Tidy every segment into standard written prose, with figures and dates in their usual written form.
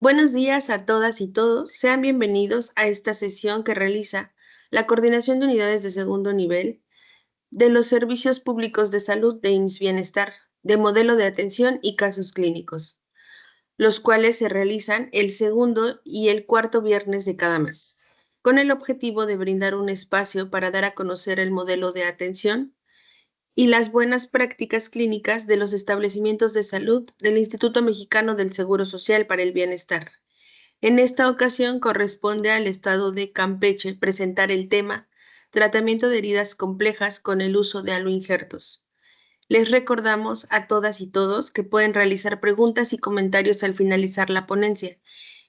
Buenos días a todas y todos. Sean bienvenidos a esta sesión que realiza la Coordinación de Unidades de Segundo Nivel de los Servicios Públicos de Salud de IMSS Bienestar, de modelo de atención y casos clínicos, los cuales se realizan el segundo y el cuarto viernes de cada mes, con el objetivo de brindar un espacio para dar a conocer el modelo de atención y las buenas prácticas clínicas de los establecimientos de salud del Instituto Mexicano del Seguro Social para el Bienestar. En esta ocasión corresponde al estado de Campeche presentar el tema tratamiento de heridas complejas con el uso de aloinjertos. Les recordamos a todas y todos que pueden realizar preguntas y comentarios al finalizar la ponencia.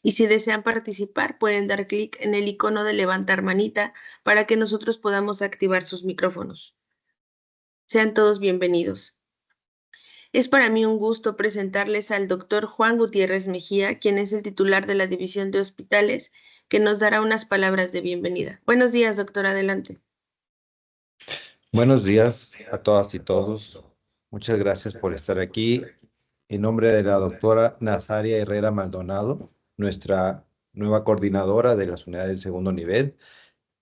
Y si desean participar, pueden dar clic en el icono de levantar manita para que nosotros podamos activar sus micrófonos. Sean todos bienvenidos. Es para mí un gusto presentarles al doctor Juan Gutiérrez Mejía, quien es el titular de la División de Hospitales, que nos dará unas palabras de bienvenida. Buenos días, doctor, adelante. Buenos días a todas y todos. Muchas gracias por estar aquí. En nombre de la doctora Nazaria Herrera Maldonado, nuestra nueva coordinadora de las unidades de segundo nivel,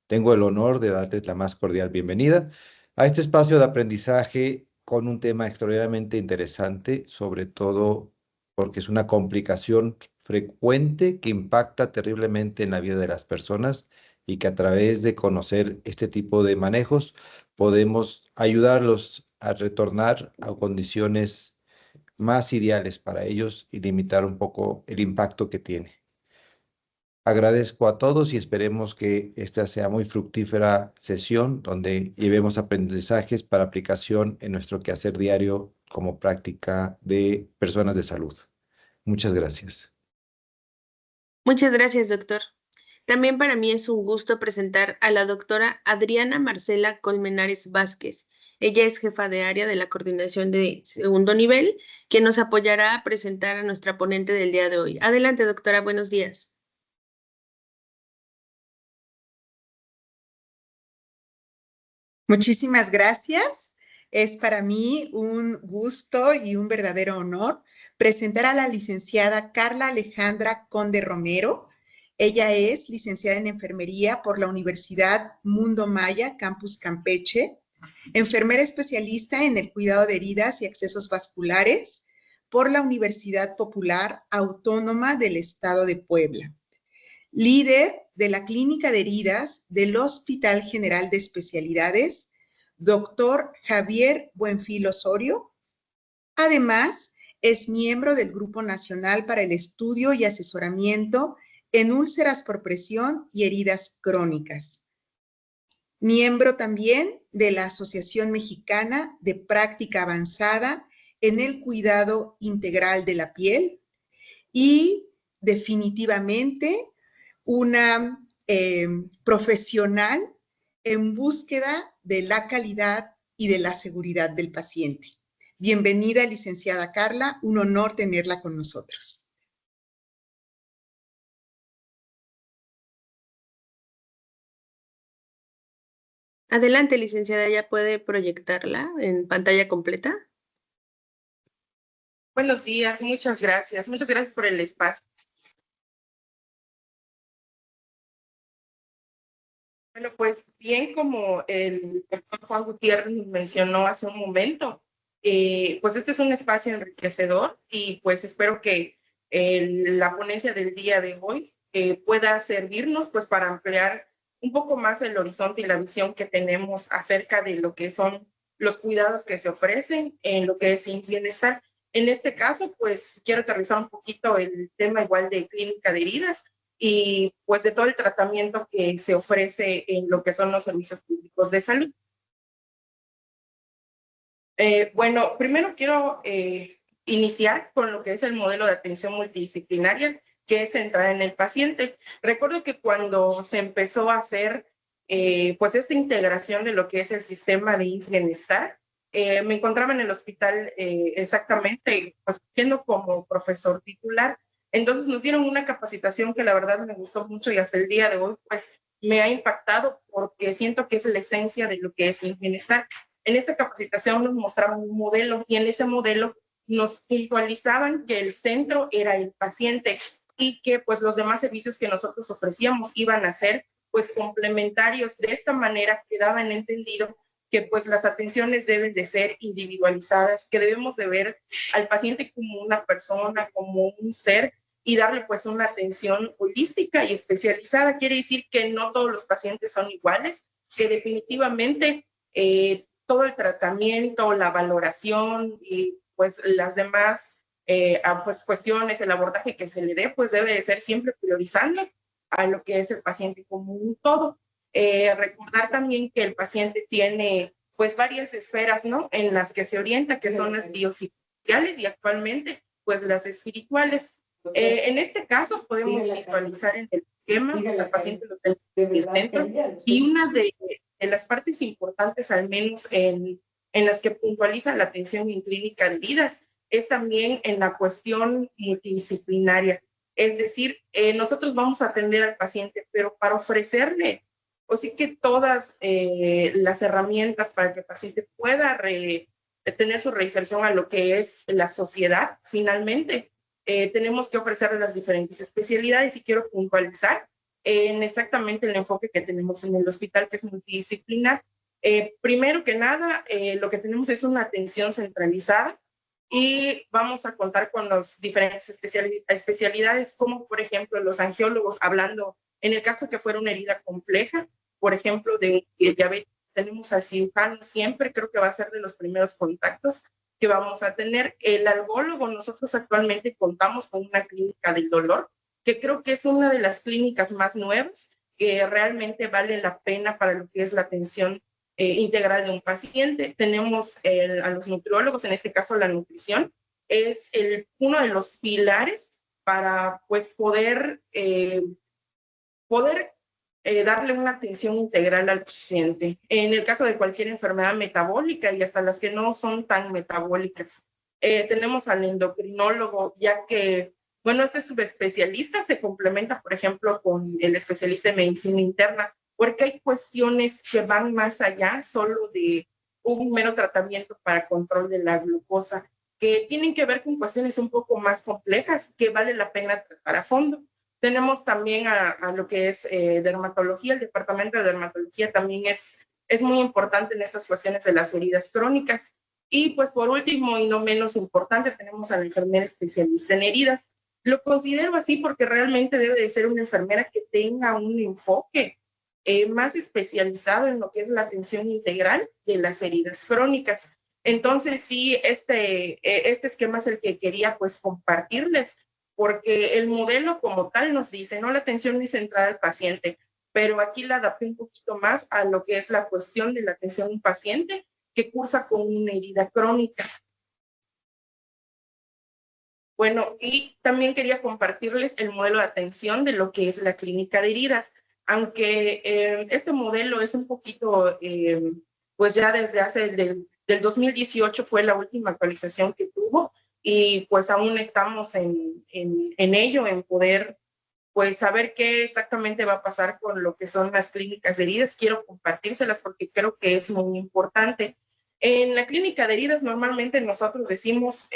tengo el honor de darles la más cordial bienvenida a este espacio de aprendizaje con un tema extraordinariamente interesante, sobre todo porque es una complicación frecuente que impacta terriblemente en la vida de las personas y que a través de conocer este tipo de manejos podemos ayudarlos a retornar a condiciones más ideales para ellos y limitar un poco el impacto que tiene. Agradezco a todos y esperemos que esta sea muy fructífera sesión donde llevemos aprendizajes para aplicación en nuestro quehacer diario como práctica de personas de salud. Muchas gracias. Muchas gracias, doctor. También para mí es un gusto presentar a la doctora Adriana Marcela Colmenares Vázquez. Ella es jefa de área de la coordinación de segundo nivel, quien nos apoyará a presentar a nuestra ponente del día de hoy. Adelante, doctora, buenos días. Muchísimas gracias. Es para mí un gusto y un verdadero honor presentar a la licenciada Carla Alejandra Conde Romero. Ella es licenciada en enfermería por la Universidad Mundo Maya, Campus Campeche, enfermera especialista en el cuidado de heridas y accesos vasculares por la Universidad Popular Autónoma del Estado de Puebla, líder de la Clínica de Heridas del Hospital General de Especialidades, doctor Javier Buenfil Osorio. Además, es miembro del Grupo Nacional para el Estudio y Asesoramiento en Úlceras por Presión y Heridas Crónicas. Miembro también de la Asociación Mexicana de Práctica Avanzada en el Cuidado Integral de la Piel y definitivamente una profesional en búsqueda de la calidad y de la seguridad del paciente. Bienvenida, licenciada Carla, un honor tenerla con nosotros. Adelante, licenciada, ¿ya puede proyectarla en pantalla completa? Buenos días, muchas gracias. Muchas gracias por el espacio. Bueno, pues bien como el doctor Juan Gutiérrez nos mencionó hace un momento, pues este es un espacio enriquecedor y pues espero que la ponencia del día de hoy pueda servirnos pues para ampliar un poco más el horizonte y la visión que tenemos acerca de lo que son los cuidados que se ofrecen en lo que es bienestar. En este caso, pues quiero aterrizar un poquito el tema igual de clínica de heridas y pues de todo el tratamiento que se ofrece en lo que son los servicios públicos de salud. Bueno, primero quiero iniciar con lo que es el modelo de atención multidisciplinaria, que es centrada en el paciente. Recuerdo que cuando se empezó a hacer pues esta integración de lo que es el sistema de IMSS Bienestar, me encontraba en el hospital exactamente, pues siendo como profesor titular. Entonces nos dieron una capacitación que la verdad me gustó mucho y hasta el día de hoy pues me ha impactado porque siento que es la esencia de lo que es IMSS Bienestar. En esta capacitación nos mostraban un modelo y en ese modelo nos puntualizaban que el centro era el paciente y que pues los demás servicios que nosotros ofrecíamos iban a ser pues complementarios. De esta manera quedaba en entendido que pues las atenciones deben de ser individualizadas, que debemos de ver al paciente como una persona, como un ser, y darle pues una atención holística y especializada. Quiere decir que no todos los pacientes son iguales, que definitivamente todo el tratamiento, la valoración y pues las demás pues cuestiones, el abordaje que se le dé, pues debe de ser siempre priorizando a lo que es el paciente como un todo. Recordar también que el paciente tiene pues varias esferas, ¿no? En las que se orienta, que son las biopsicales y actualmente pues las espirituales. En este caso podemos visualizar en el esquema, el paciente lo tiene en el centro, y una de las partes importantes, al menos en las que puntualiza la atención en clínica de heridas, es también en la cuestión multidisciplinaria. Es decir, nosotros vamos a atender al paciente, pero para ofrecerle, o sí que todas las herramientas para que el paciente pueda tener su reinserción a lo que es la sociedad, finalmente, tenemos que ofrecerle las diferentes especialidades, y quiero puntualizar en exactamente el enfoque que tenemos en el hospital, que es multidisciplinar. Primero que nada, lo que tenemos es una atención centralizada, y vamos a contar con las diferentes especialidades, como por ejemplo los angiólogos, hablando en el caso que fuera una herida compleja, por ejemplo, de diabetes, tenemos al cirujano siempre, creo que va a ser de los primeros contactos que vamos a tener. El algólogo, nosotros actualmente contamos con una clínica del dolor, que creo que es una de las clínicas más nuevas, que realmente vale la pena para lo que es la atención integral de un paciente. Tenemos a los nutriólogos, en este caso la nutrición, es uno de los pilares para pues poder darle una atención integral al paciente. En el caso de cualquier enfermedad metabólica y hasta las que no son tan metabólicas. Tenemos al endocrinólogo, ya que, bueno, este subespecialista se complementa, por ejemplo, con el especialista en medicina interna, porque hay cuestiones que van más allá solo de un mero tratamiento para control de la glucosa, que tienen que ver con cuestiones un poco más complejas que vale la pena tratar a fondo. Tenemos también a lo que es dermatología. El departamento de dermatología también es muy importante en estas cuestiones de las heridas crónicas. Y pues por último y no menos importante, tenemos a la enfermera especialista en heridas. Lo considero así porque realmente debe de ser una enfermera que tenga un enfoque más especializado en lo que es la atención integral de las heridas crónicas. Entonces sí, este esquema es el que quería pues compartirles, porque el modelo como tal nos dice, no, la atención es centrada al paciente, pero aquí la adapté un poquito más a lo que es la cuestión de la atención a un paciente que cursa con una herida crónica. Bueno, y también quería compartirles el modelo de atención de lo que es la clínica de heridas, aunque este modelo es un poquito, pues ya desde del 2018 fue la última actualización que tuvo, y pues aún estamos en ello, en poder pues saber qué exactamente va a pasar con lo que son las clínicas de heridas. Quiero compartírselas porque creo que es muy importante. En la clínica de heridas normalmente nosotros decimos,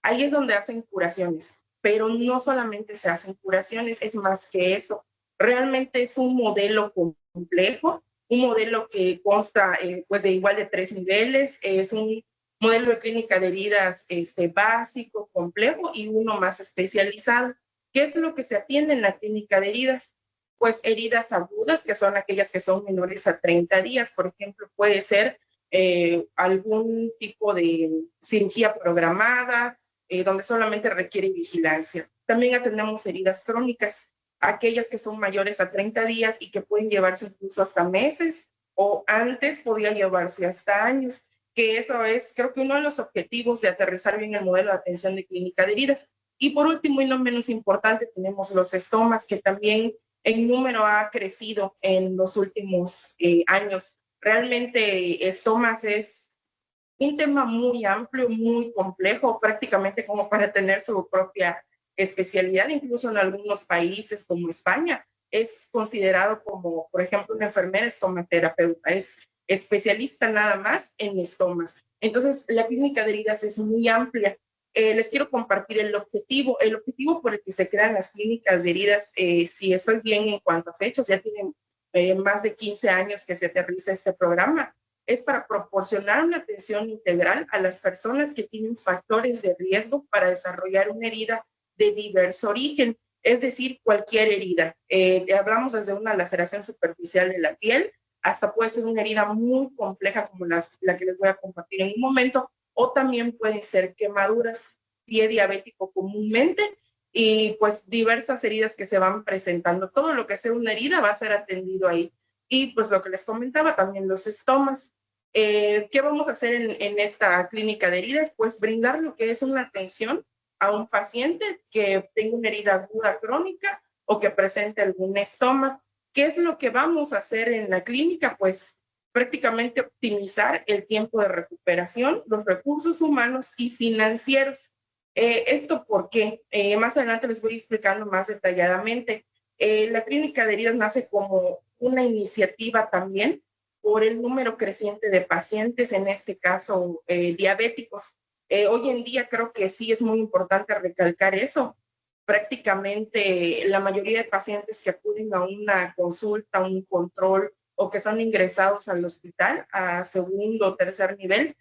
ahí es donde hacen curaciones, pero no solamente se hacen curaciones, es más que eso. Realmente es un modelo complejo, un modelo que consta pues de igual de 3 niveles, es un modelo de clínica de heridas básico, complejo, y uno más especializado. ¿Qué es lo que se atiende en la clínica de heridas? Pues heridas agudas, que son aquellas que son menores a 30 días. Por ejemplo, puede ser algún tipo de cirugía programada, donde solamente requiere vigilancia. También atendemos heridas crónicas, aquellas que son mayores a 30 días y que pueden llevarse incluso hasta meses, o antes podía llevarse hasta años, que eso es, creo que uno de los objetivos de aterrizar bien el modelo de atención de clínica de heridas. Y por último, y no menos importante, tenemos los estomas, que también en número ha crecido en los últimos años. Realmente estomas es un tema muy amplio, muy complejo, prácticamente como para tener su propia especialidad. Incluso en algunos países como España es considerado como, por ejemplo, una enfermera estomaterapeuta, es especialista nada más en estomas. Entonces, la clínica de heridas es muy amplia, les quiero compartir el objetivo. El objetivo por el que se crean las clínicas de heridas, si estoy bien en cuanto a fechas, ya tienen más de 15 años que se aterriza este programa, es para proporcionar una atención integral a las personas que tienen factores de riesgo para desarrollar una herida de diverso origen, es decir, cualquier herida. Hablamos desde una laceración superficial de la piel hasta puede ser una herida muy compleja como la que les voy a compartir en un momento, o también pueden ser quemaduras, pie diabético comúnmente, y pues diversas heridas que se van presentando. Todo lo que sea una herida va a ser atendido ahí. Y pues lo que les comentaba, también los estomas. ¿Qué vamos a hacer en esta clínica de heridas? Pues brindar lo que es una atención a un paciente que tenga una herida aguda crónica o que presente algún estoma. ¿Qué es lo que vamos a hacer en la clínica? Pues prácticamente optimizar el tiempo de recuperación, los recursos humanos y financieros. ¿Esto por qué? Más adelante les voy explicando más detalladamente. La clínica de heridas nace como una iniciativa también por el número creciente de pacientes, en este caso diabéticos. Hoy en día creo que sí es muy importante recalcar eso. Prácticamente la mayoría de pacientes que acuden a una consulta, un control o que son ingresados al hospital a segundo o tercer nivel,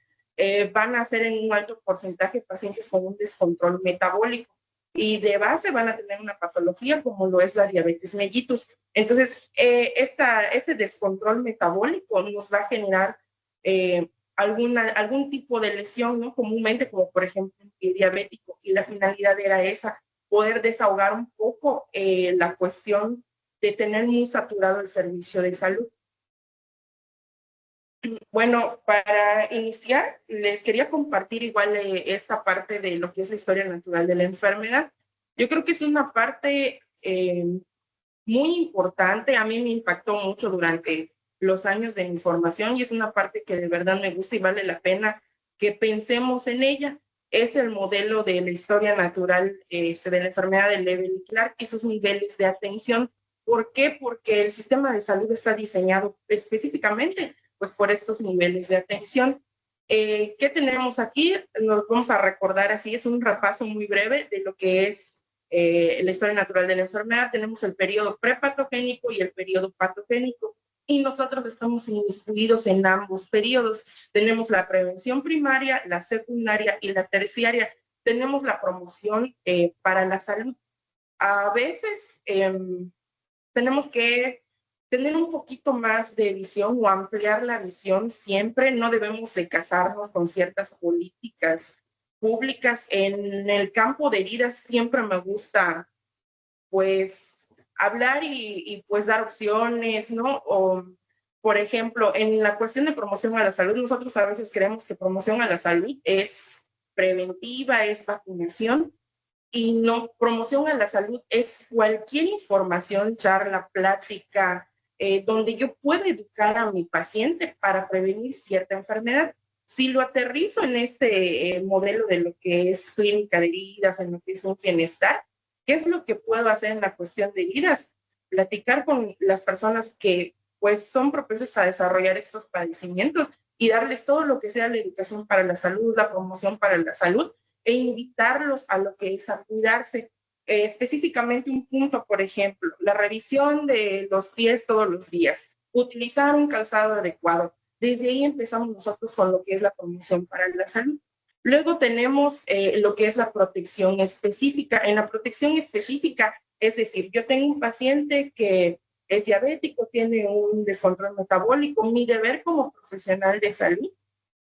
van a ser en un alto porcentaje pacientes con un descontrol metabólico y de base van a tener una patología como lo es la diabetes mellitus. Entonces, este descontrol metabólico nos va a generar algún tipo de lesión, ¿no? Comúnmente, como por ejemplo un pie diabético, y la finalidad era esa, poder desahogar un poco la cuestión de tener muy saturado el servicio de salud. Bueno, para iniciar, les quería compartir igual esta parte de lo que es la historia natural de la enfermedad. Yo creo que es una parte muy importante, a mí me impactó mucho durante los años de mi formación y es una parte que de verdad me gusta y vale la pena que pensemos en ella. Es el modelo de la historia natural de la enfermedad de Level y Clark y sus niveles de atención. ¿Por qué? Porque el sistema de salud está diseñado específicamente pues por estos niveles de atención. ¿Qué tenemos aquí? Nos vamos a recordar así, es un repaso muy breve de lo que es la historia natural de la enfermedad. Tenemos el periodo prepatogénico y el periodo patogénico, y nosotros estamos inmiscuidos en ambos periodos. Tenemos la prevención primaria, la secundaria y la terciaria. Tenemos la promoción para la salud. A veces tenemos que tener un poquito más de visión o ampliar la visión siempre. No debemos de casarnos con ciertas políticas públicas. En el campo de heridas siempre me gusta pues hablar y pues dar opciones, ¿no? O, por ejemplo, en la cuestión de promoción a la salud, nosotros a veces creemos que promoción a la salud es preventiva, es vacunación, y no, promoción a la salud es cualquier información, charla, plática, donde yo pueda educar a mi paciente para prevenir cierta enfermedad. Si lo aterrizo en este modelo de lo que es clínica de heridas, en lo que es un bienestar, ¿qué es lo que puedo hacer en la cuestión de heridas? Platicar con las personas que pues son propensas a desarrollar estos padecimientos y darles todo lo que sea la educación para la salud, la promoción para la salud, e invitarlos a lo que es a cuidarse. Específicamente un punto, por ejemplo, la revisión de los pies todos los días, utilizar un calzado adecuado. Desde ahí empezamos nosotros con lo que es la promoción para la salud. Luego tenemos lo que es la protección específica. En la protección específica, es decir, yo tengo un paciente que es diabético, tiene un descontrol metabólico, mi deber como profesional de salud,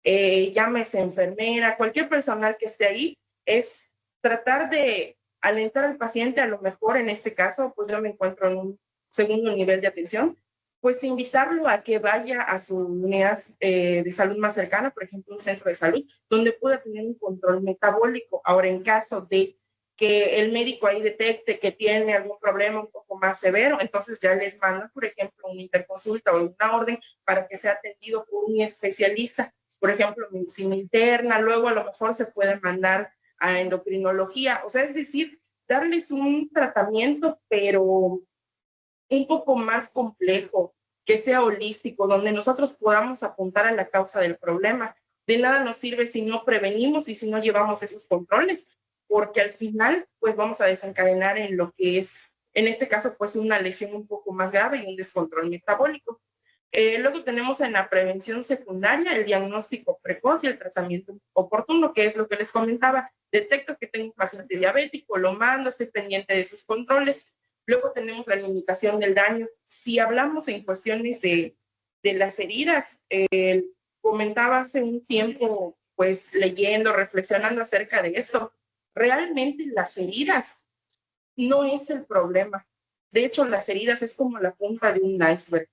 llámese enfermera, cualquier personal que esté ahí, es tratar de alentar al paciente. A lo mejor en este caso, pues yo me encuentro en un segundo nivel de atención, pues invitarlo a que vaya a su unidad de salud más cercana, por ejemplo, un centro de salud, donde pueda tener un control metabólico. Ahora, en caso de que el médico ahí detecte que tiene algún problema un poco más severo, entonces ya les manda, por ejemplo, una interconsulta o una orden para que sea atendido por un especialista, por ejemplo, medicina interna. Luego a lo mejor se puede mandar a endocrinología, o sea, es decir, darles un tratamiento, pero un poco más complejo, que sea holístico, donde nosotros podamos apuntar a la causa del problema. de nada nos sirve si no prevenimos y si no llevamos esos controles, porque al final pues vamos a desencadenar en lo que es, en este caso, pues una lesión un poco más grave y un descontrol metabólico. Luego tenemos en la prevención secundaria el diagnóstico precoz y el tratamiento oportuno, que es lo que les comentaba. Detecto que tengo un paciente diabético, lo mando, estoy pendiente de sus controles. Luego tenemos la limitación del daño. Si hablamos en cuestiones de las heridas, comentaba hace un tiempo, pues leyendo, reflexionando acerca de esto, realmente las heridas no es el problema. De hecho, las heridas es como la punta de un iceberg.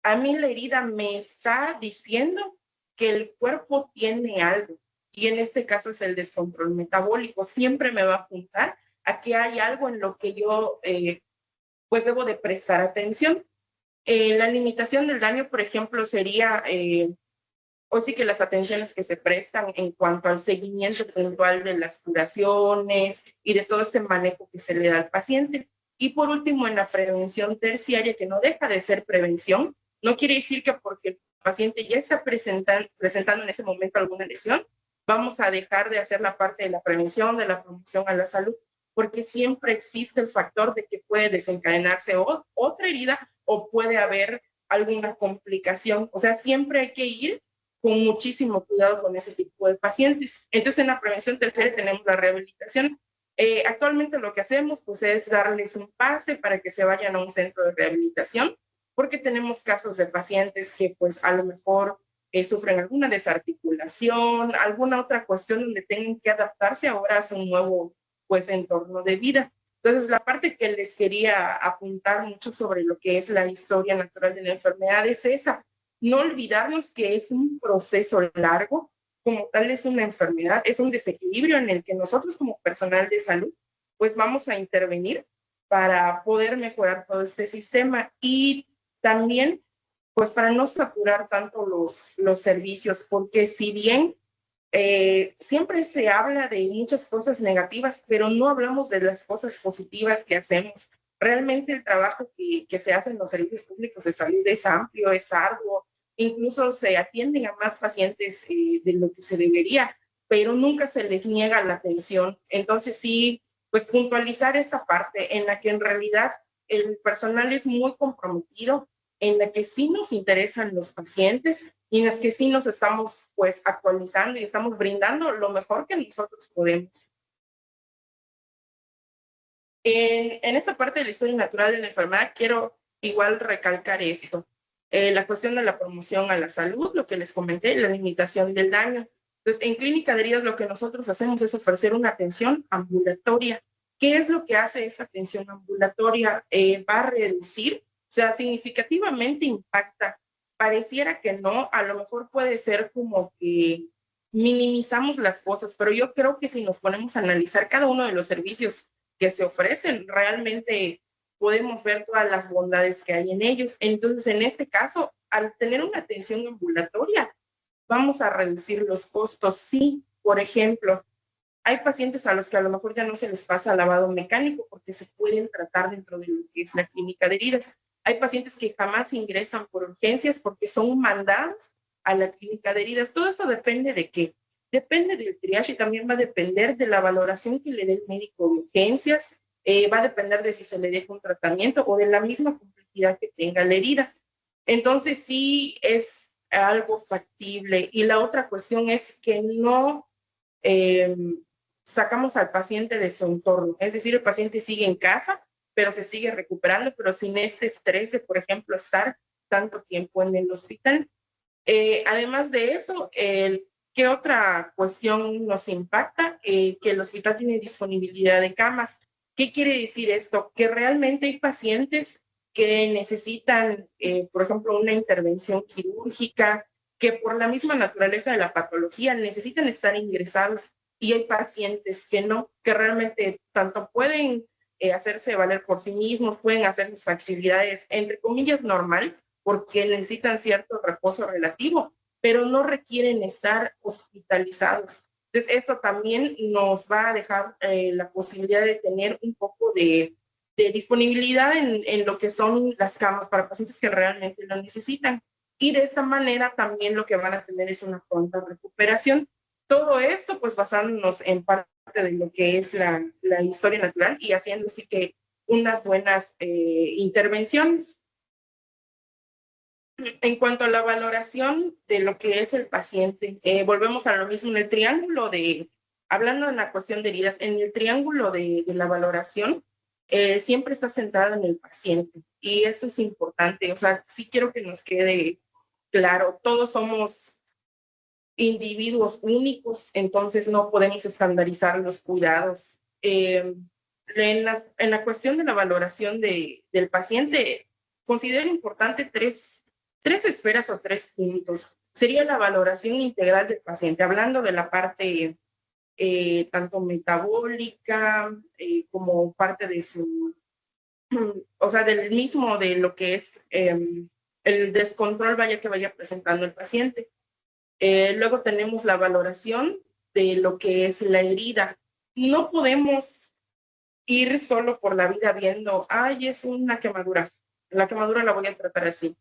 A mí la herida me está diciendo que el cuerpo tiene algo, y en este caso es el descontrol metabólico. Siempre me va a apuntar a que hay algo en lo que yo pues debo de prestar atención. La limitación del daño, por ejemplo, sería o sí que las atenciones que se prestan en cuanto al seguimiento puntual de las curaciones y de todo este manejo que se le da al paciente. Y por último, en la prevención terciaria, que no deja de ser prevención, no quiere decir que porque el paciente ya está presentando en ese momento alguna lesión, vamos a dejar de hacer la parte de la prevención, de la promoción a la salud, porque siempre existe el factor de que puede desencadenarse otra herida o puede haber alguna complicación. O sea, siempre hay que ir con muchísimo cuidado con ese tipo de pacientes. Entonces, en la prevención terciaria tenemos la rehabilitación. Actualmente lo que hacemos pues, es darles un pase para que se vayan a un centro de rehabilitación, porque tenemos casos de pacientes que pues a lo mejor sufren alguna desarticulación, alguna otra cuestión donde tengan que adaptarse ahora a su nuevo pues entorno de vida. Entonces, la parte que les quería apuntar mucho sobre lo que es la historia natural de la enfermedad es esa. No olvidarnos que es un proceso largo, como tal es una enfermedad, es un desequilibrio en el que nosotros como personal de salud, pues vamos a intervenir para poder mejorar todo este sistema y también, pues para no saturar tanto los servicios, porque si bien siempre se habla de muchas cosas negativas, pero no hablamos de las cosas positivas que hacemos. Realmente el trabajo que se hace en los servicios públicos de salud es amplio, es arduo, incluso se atienden a más pacientes de lo que se debería, pero nunca se les niega la atención. Entonces sí, pues puntualizar esta parte en la que en realidad el personal es muy comprometido, en la que sí nos interesan los pacientes y en las que sí nos estamos pues actualizando y estamos brindando lo mejor que nosotros podemos. En esta parte de la historia natural de la enfermedad quiero igual recalcar esto. La cuestión de la promoción a la salud, lo que les comenté, la limitación del daño. Entonces, en Clínica de Heridas lo que nosotros hacemos es ofrecer una atención ambulatoria. ¿Qué es lo que hace esta atención ambulatoria? Va a reducir, o sea, significativamente impacta. Pareciera que no, a lo mejor puede ser como que minimizamos las cosas, pero yo creo que si nos ponemos a analizar cada uno de los servicios que se ofrecen, realmente podemos ver todas las bondades que hay en ellos. Entonces, en este caso, al tener una atención ambulatoria, vamos a reducir los costos. Sí, por ejemplo, hay pacientes a los que a lo mejor ya no se les pasa lavado mecánico porque se pueden tratar dentro de lo que es la clínica de heridas. Hay pacientes que jamás ingresan por urgencias porque son mandados a la clínica de heridas. Todo eso depende de qué. Depende del triage y también va a depender de la valoración que le dé el médico de urgencias, va a depender de si se le deja un tratamiento o de la misma complejidad que tenga la herida. Entonces sí es algo factible. Y la otra cuestión es que no sacamos al paciente de su entorno. Es decir, el paciente sigue en casa, pero se sigue recuperando, pero sin este estrés de, por ejemplo, estar tanto tiempo en el hospital. Además de eso, ¿qué otra cuestión nos impacta? Que el hospital tiene disponibilidad de camas. ¿Qué quiere decir esto? Que realmente hay pacientes que necesitan, por ejemplo, una intervención quirúrgica, que por la misma naturaleza de la patología necesitan estar ingresados y hay pacientes que no, que realmente tanto pueden hacerse valer por sí mismos, pueden hacer sus actividades, entre comillas, normal, porque necesitan cierto reposo relativo, pero no requieren estar hospitalizados. Entonces, esto también nos va a dejar la posibilidad de tener un poco de disponibilidad en lo que son las camas para pacientes que realmente lo necesitan. y de esta manera también lo que van a tener es una pronta recuperación. Todo esto pues basándonos en parte de lo que es la historia natural y haciendo así que unas buenas intervenciones. En cuanto a la valoración de lo que es el paciente, volvemos a lo mismo en el triángulo hablando de la cuestión de heridas, en el triángulo de la valoración, siempre está centrado en el paciente y eso es importante. O sea, sí quiero que nos quede claro, todos somos individuos únicos, entonces no podemos estandarizar los cuidados. En la cuestión de la valoración del paciente, considero importante tres esferas o tres puntos. Sería la valoración integral del paciente, hablando de la parte tanto metabólica como parte de su, o sea, del mismo de lo que es el descontrol vaya que vaya presentando el paciente. Luego tenemos la valoración de lo que es la herida. No podemos ir solo por la vida viendo, ay, es una quemadura, la quemadura la voy a tratar así,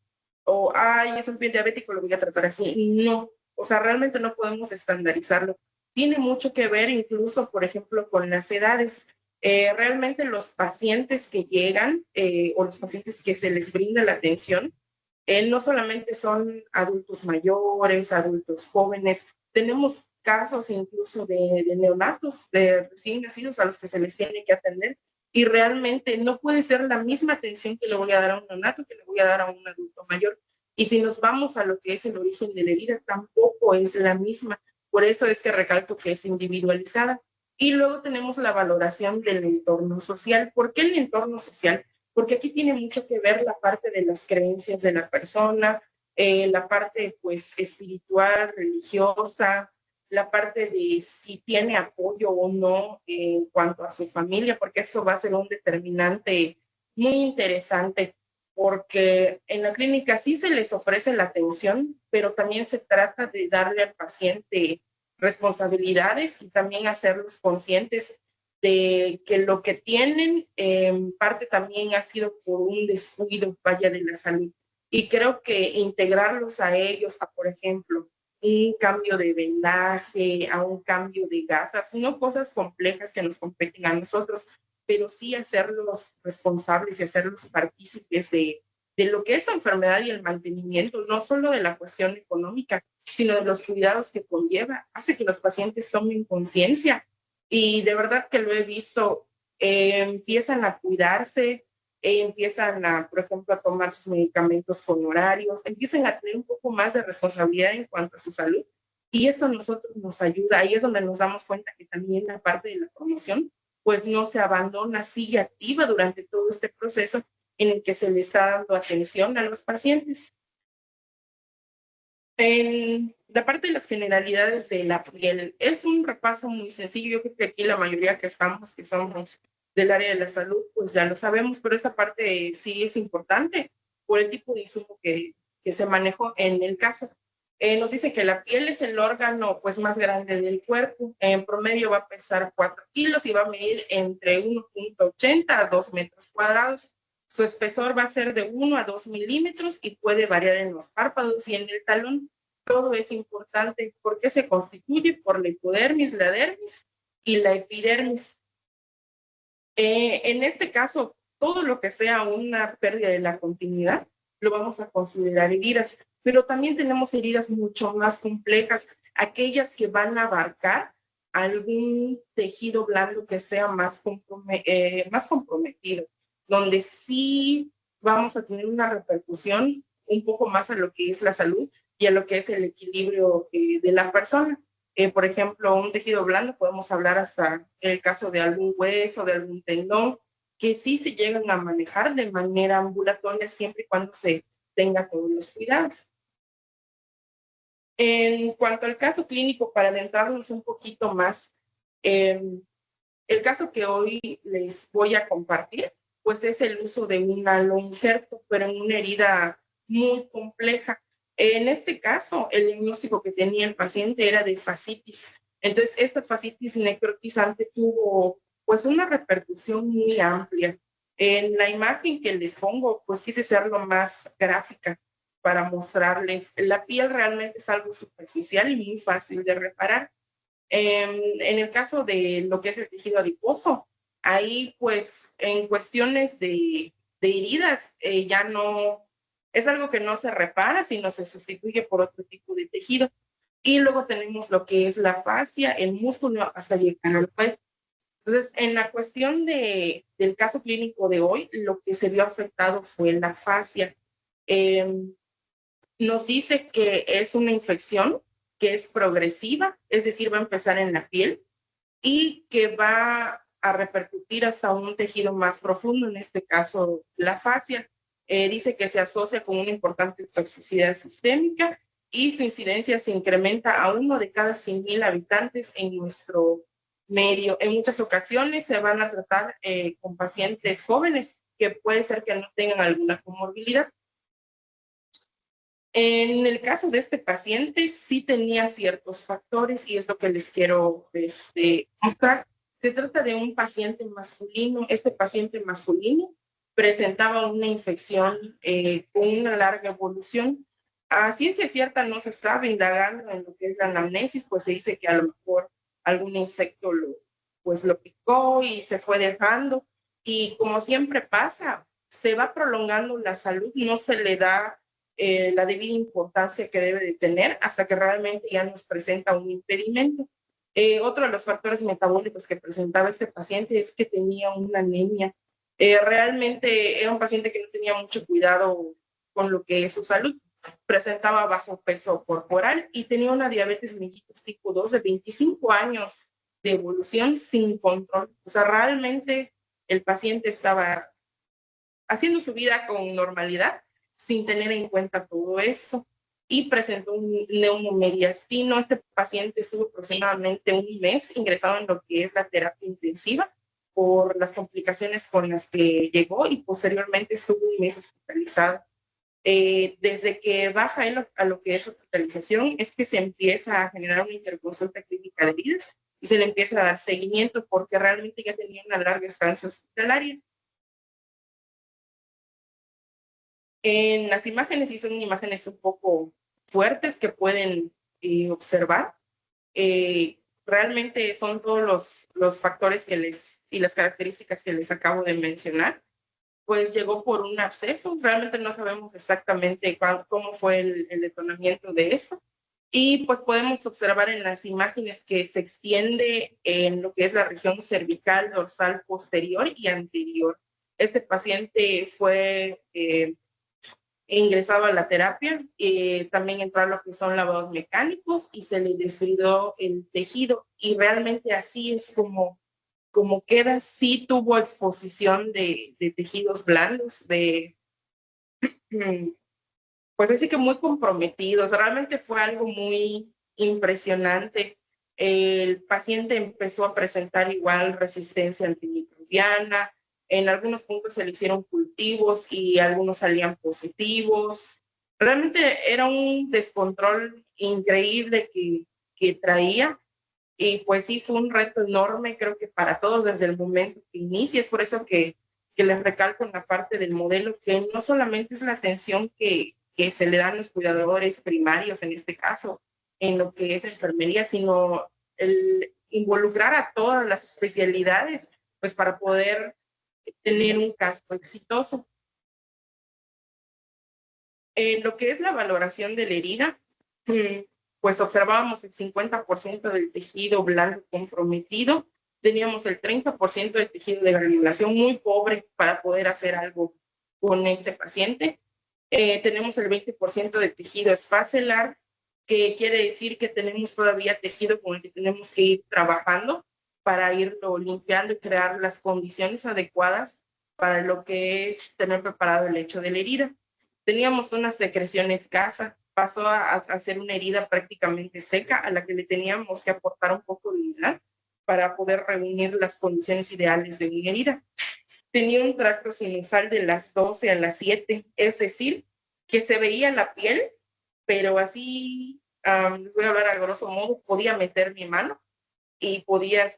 o ay, es un pie diabético, lo voy a tratar así. No, o sea, realmente no podemos estandarizarlo. Tiene mucho que ver incluso, por ejemplo, con las edades. Realmente los pacientes que llegan o los pacientes que se les brinda la atención, no solamente son adultos mayores, adultos jóvenes, tenemos casos incluso de neonatos, de recién nacidos a los que se les tiene que atender y realmente no puede ser la misma atención que le voy a dar a un neonato que le voy a dar a un adulto mayor. Y si nos vamos a lo que es el origen de la herida, tampoco es la misma. Por eso es que recalco que es individualizada. Y luego tenemos la valoración del entorno social. ¿Por qué el entorno social? Porque aquí tiene mucho que ver la parte de las creencias de la persona, la parte pues espiritual, religiosa, la parte de si tiene apoyo o no en cuanto a su familia, porque esto va a ser un determinante muy interesante, porque en la clínica sí se les ofrece la atención, pero también se trata de darle al paciente responsabilidades y también hacerlos conscientes de que lo que tienen en parte también ha sido por un descuido, vaya, de la salud. Y creo que integrarlos a ellos, a por ejemplo, un cambio de vendaje, a un cambio de gasas, no cosas complejas que nos competen a nosotros, pero sí hacerlos responsables y hacerlos partícipes de lo que es la enfermedad y el mantenimiento, no solo de la cuestión económica, sino de los cuidados que conlleva, hace que los pacientes tomen conciencia y de verdad que lo he visto, empiezan a cuidarse, empiezan a, por ejemplo, a tomar sus medicamentos con horarios, empiezan a tener un poco más de responsabilidad en cuanto a su salud y esto a nosotros nos ayuda, ahí es donde nos damos cuenta que también la parte de la promoción pues no se abandona, sigue activa durante todo este proceso en el que se le está dando atención a los pacientes. En la parte de las generalidades de la piel, es un repaso muy sencillo. Yo creo que aquí la mayoría que estamos, que somos del área de la salud, pues ya lo sabemos, pero esta parte sí es importante por el tipo de insumo que se manejó en el caso. Nos dice que la piel es el órgano pues más grande del cuerpo. En promedio va a pesar 4 kilos y va a medir entre 1.80 a 2 metros cuadrados. Su espesor va a ser de 1 a 2 milímetros y puede variar en los párpados y en el talón. Todo es importante porque se constituye por la hipodermis, la dermis y la epidermis. En este caso, todo lo que sea una pérdida de la continuidad lo vamos a considerar heridas, pero también tenemos heridas mucho más complejas, aquellas que van a abarcar algún tejido blando que sea más comprometido, donde sí vamos a tener una repercusión un poco más a lo que es la salud y a lo que es el equilibrio de la persona. Por ejemplo, un tejido blando, podemos hablar hasta el caso de algún hueso, de algún tendón, que sí se llegan a manejar de manera ambulatoria siempre y cuando se tenga todos los cuidados. En cuanto al caso clínico, para adentrarnos un poquito más, el caso que hoy les voy a compartir, pues es el uso de un aloinjerto, pero en una herida muy compleja. En este caso, el diagnóstico que tenía el paciente era de fascitis. Entonces, esta fascitis necrotizante tuvo pues una repercusión muy amplia. En la imagen que les pongo, pues quise ser lo más gráfica. para mostrarles. La piel realmente es algo superficial y muy fácil de reparar. En el caso de lo que es el tejido adiposo, ahí pues en cuestiones de heridas ya no, es algo que no se repara, sino se sustituye por otro tipo de tejido. Y luego tenemos lo que es la fascia, el músculo hasta llegar al hueso. Entonces, en la cuestión del caso clínico de hoy, lo que se vio afectado fue la fascia. Eh, Nos dice que es una infección que es progresiva, es decir, va a empezar en la piel y que va a repercutir hasta un tejido más profundo, en este caso la fascia. Dice que se asocia con una importante toxicidad sistémica y su incidencia se incrementa a 1 de cada 100,000 habitantes en nuestro medio. En muchas ocasiones se van a tratar con pacientes jóvenes que puede ser que no tengan alguna comorbilidad. En el caso de este paciente, sí tenía ciertos factores y es lo que les quiero mostrar. Se trata de un paciente masculino. Este paciente masculino presentaba una infección con una larga evolución. A ciencia cierta no se sabe, indagando en lo que es la anamnesis, pues se dice que a lo mejor algún insecto lo picó y se fue dejando. Y como siempre pasa, se va prolongando la salud, no se le da la debida importancia que debe de tener hasta que realmente ya nos presenta un impedimento. Otro de los factores metabólicos que presentaba este paciente es que tenía una anemia. Realmente era un paciente que no tenía mucho cuidado con lo que es su salud. Presentaba bajo peso corporal y tenía una diabetes mellitus tipo 2 de 25 años de evolución sin control. O sea, realmente el paciente estaba haciendo su vida con normalidad sin tener en cuenta todo esto y presentó un neumomediastino. Este paciente estuvo aproximadamente un mes ingresado en lo que es la terapia intensiva por las complicaciones con las que llegó y posteriormente estuvo un mes hospitalizado. Desde que baja él a lo que es hospitalización es que se empieza a generar una interconsulta clínica de heridas y se le empieza a dar seguimiento porque realmente ya tenía una larga estancia hospitalaria. En las imágenes, sí son imágenes un poco fuertes que pueden observar. Realmente son todos los factores y las características que les acabo de mencionar. Pues llegó por un absceso, realmente no sabemos exactamente cómo fue el detonamiento de esto. Y pues podemos observar en las imágenes que se extiende en lo que es la región cervical, dorsal, posterior y anterior. Este paciente fue ingresado a la terapia, también entró a lo que son lavados mecánicos y se le desfridó el tejido y realmente así es como queda. Sí tuvo exposición de tejidos blandos, pues así que muy comprometidos. Realmente fue algo muy impresionante. El paciente empezó a presentar igual resistencia antimicrobiana. En algunos puntos se le hicieron cultivos y algunos salían positivos. Realmente era un descontrol increíble que traía. Y pues sí, fue un reto enorme, creo que para todos desde el momento que inicia. Es por eso que les recalco en la parte del modelo que no solamente es la atención que se le dan los cuidadores primarios, en este caso, en lo que es enfermería, sino el involucrar a todas las especialidades, pues para poder tener un caso exitoso. En lo que es la valoración de la herida, pues observábamos el 50% del tejido blanco comprometido, teníamos el 30% del tejido de granulación muy pobre para poder hacer algo con este paciente. Tenemos el 20% de tejido esfacelar, que quiere decir que tenemos todavía tejido con el que tenemos que ir trabajando para irlo limpiando y crear las condiciones adecuadas para lo que es tener preparado el hecho de la herida. Teníamos una secreción escasa, pasó a ser una herida prácticamente seca a la que le teníamos que aportar un poco de humedad para poder reunir las condiciones ideales de una herida. Tenía un tracto sinusal de las 12 a las 7, es decir, que se veía la piel, pero así, les voy a hablar a grosso modo, podía meter mi mano y podía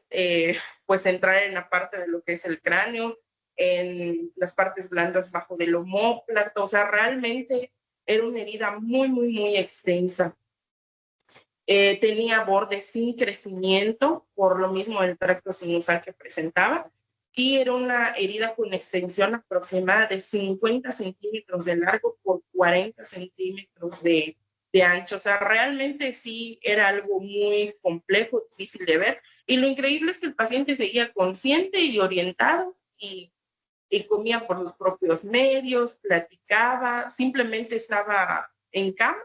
pues entrar en la parte de lo que es el cráneo, en las partes blandas bajo del omóplato. O sea, realmente Era una herida muy, muy, muy extensa. Tenía bordes sin crecimiento, por lo mismo del tracto sinusal que presentaba, y era una herida con extensión aproximada de 50 centímetros de largo por 40 centímetros de ancho. O sea, realmente sí era algo muy complejo, difícil de ver, y lo increíble es que el paciente seguía consciente y orientado, y comía por los propios medios, platicaba, simplemente estaba en cama.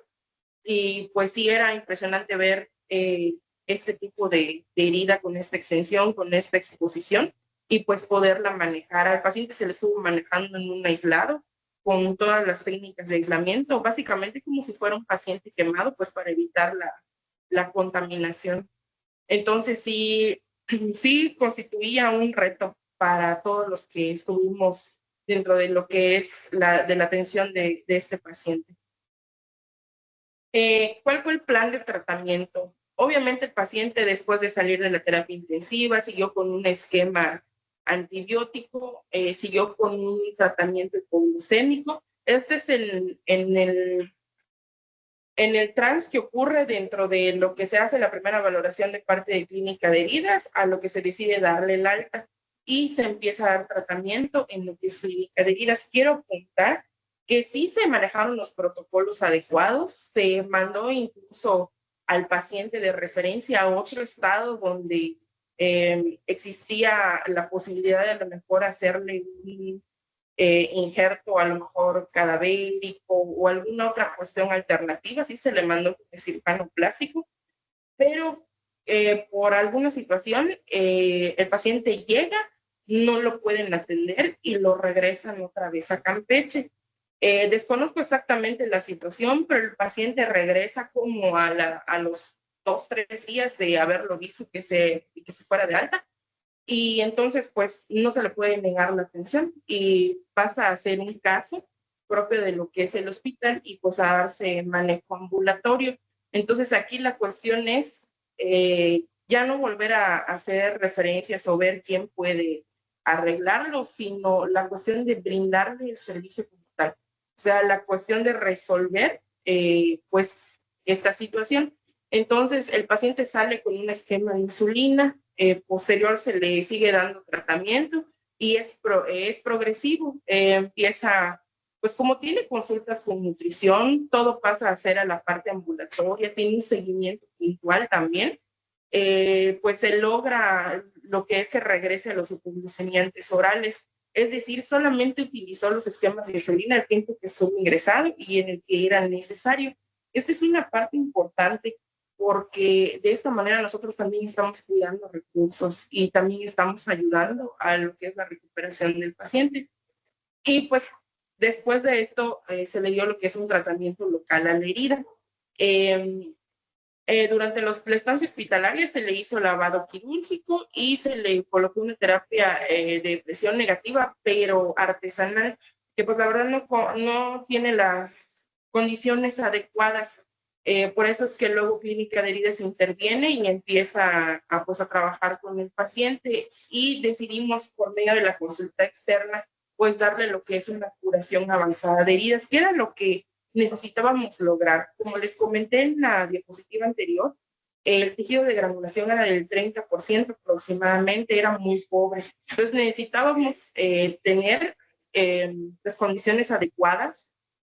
Y pues sí era impresionante ver este tipo de herida con esta extensión, con esta exposición, y pues poderla manejar. Al paciente se le estuvo manejando en un aislado con todas las técnicas de aislamiento, básicamente como si fuera un paciente quemado, pues para evitar la contaminación. Entonces sí, sí constituía un reto para todos los que estuvimos dentro de lo que es de la atención de este paciente. ¿Cuál fue el plan de tratamiento? Obviamente el paciente después de salir de la terapia intensiva siguió con un esquema antibiótico, siguió con un tratamiento hipoglucémico. Este es en el trans que ocurre dentro de lo que se hace la primera valoración de parte de clínica de heridas a lo que se decide darle el alta y se empieza a dar tratamiento en lo que es clínica de heridas. Quiero apuntar que sí se manejaron los protocolos adecuados, se mandó incluso al paciente de referencia a otro estado donde existía la posibilidad de a lo mejor hacerle un injerto a lo mejor cadavérico o alguna otra cuestión alternativa, sí se le mandó con el cirujano plástico, pero por alguna situación el paciente llega, no lo pueden atender y lo regresan otra vez a Campeche. Desconozco exactamente la situación, pero el paciente regresa como a los 2, 3 días de haberlo visto que se fuera de alta, y entonces pues no se le puede negar la atención y pasa a ser un caso propio de lo que es el hospital y pues a darse manejo ambulatorio. Entonces aquí la cuestión es ya no volver a hacer referencias o ver quién puede arreglarlo, sino la cuestión de brindarle el servicio como tal. O sea, la cuestión de resolver pues esta situación. Entonces el paciente sale con un esquema de insulina, posterior se le sigue dando tratamiento y es progresivo, empieza, pues como tiene consultas con nutrición, todo pasa a ser a la parte ambulatoria, tiene un seguimiento puntual también, pues se logra lo que es que regrese a los hipoglucemiantes orales, es decir, solamente utilizó los esquemas de insulina el tiempo que estuvo ingresado y en el que era necesario. Esta es una parte importante porque de esta manera nosotros también estamos cuidando recursos y también estamos ayudando a lo que es la recuperación del paciente. Y pues después de esto se le dio lo que es un tratamiento local a la herida. Durante la estancia hospitalaria se le hizo lavado quirúrgico y se le colocó una terapia de presión negativa, pero artesanal, que pues la verdad no tiene las condiciones adecuadas. Por eso es que luego Clínica de Heridas interviene y empieza pues, a trabajar con el paciente y decidimos por medio de la consulta externa pues darle lo que es una curación avanzada de heridas, que era lo que necesitábamos lograr. Como les comenté en la diapositiva anterior, el tejido de granulación era del 30% aproximadamente, era muy pobre. Entonces necesitábamos tener las condiciones adecuadas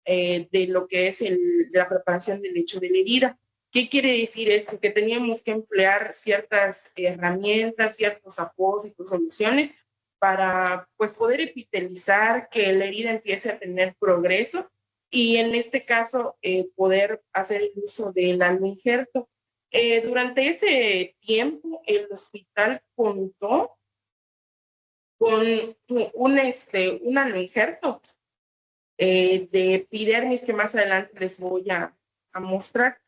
de lo que es de la preparación del lecho de la herida. ¿Qué quiere decir esto? Que teníamos que emplear ciertas herramientas, ciertos apósitos, soluciones para pues, poder epitelizar, que la herida empiece a tener progreso y en este caso poder hacer el uso del aloinjerto. Durante ese tiempo el hospital contó con un aloinjerto de epidermis que más adelante les voy a mostrar.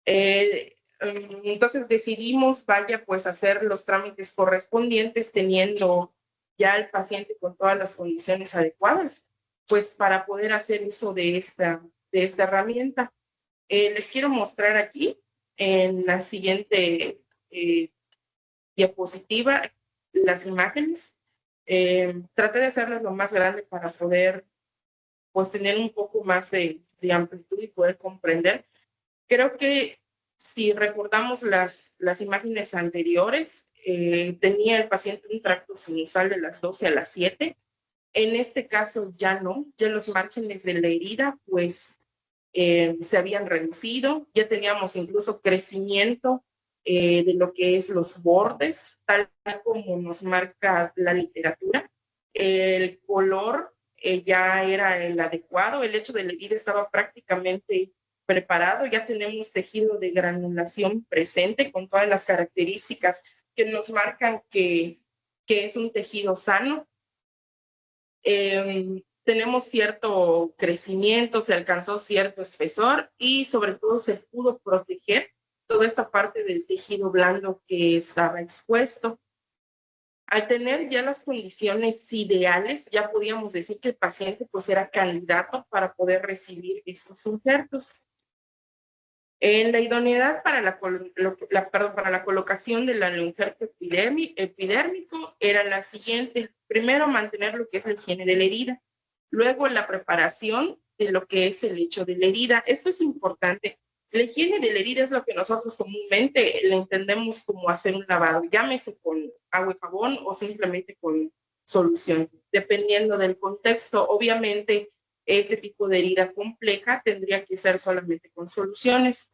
Entonces decidimos, vaya, pues hacer los trámites correspondientes teniendo ya el paciente con todas las condiciones adecuadas, pues para poder hacer uso de esta herramienta. Les quiero mostrar aquí en la siguiente diapositiva las imágenes. Traté de hacerlas lo más grande para poder pues tener un poco más de de amplitud y poder comprender. Creo que si recordamos las imágenes anteriores, tenía el paciente un tracto sinusal de las 12 a las 7. En este caso ya no, ya los márgenes de la herida pues se habían reducido, ya teníamos incluso crecimiento de lo que es los bordes, tal como nos marca la literatura. El color ya era el adecuado, el hecho de la herida estaba prácticamente preparado, ya tenemos tejido de granulación presente con todas las características que nos marcan que es un tejido sano. Tenemos cierto crecimiento, se alcanzó cierto espesor y sobre todo se pudo proteger toda esta parte del tejido blando que estaba expuesto. Al tener ya las condiciones ideales, ya podíamos decir que el paciente pues era candidato para poder recibir estos injertos. En la idoneidad para la colocación del injerto epidérmico era la siguiente. Primero, mantener lo que es la higiene de la herida. Luego, la preparación de lo que es el hecho de la herida. Esto es importante. La higiene de la herida es lo que nosotros comúnmente le entendemos como hacer un lavado, llámese con agua y jabón o simplemente con solución, dependiendo del contexto. Obviamente, este tipo de herida compleja tendría que ser solamente con soluciones.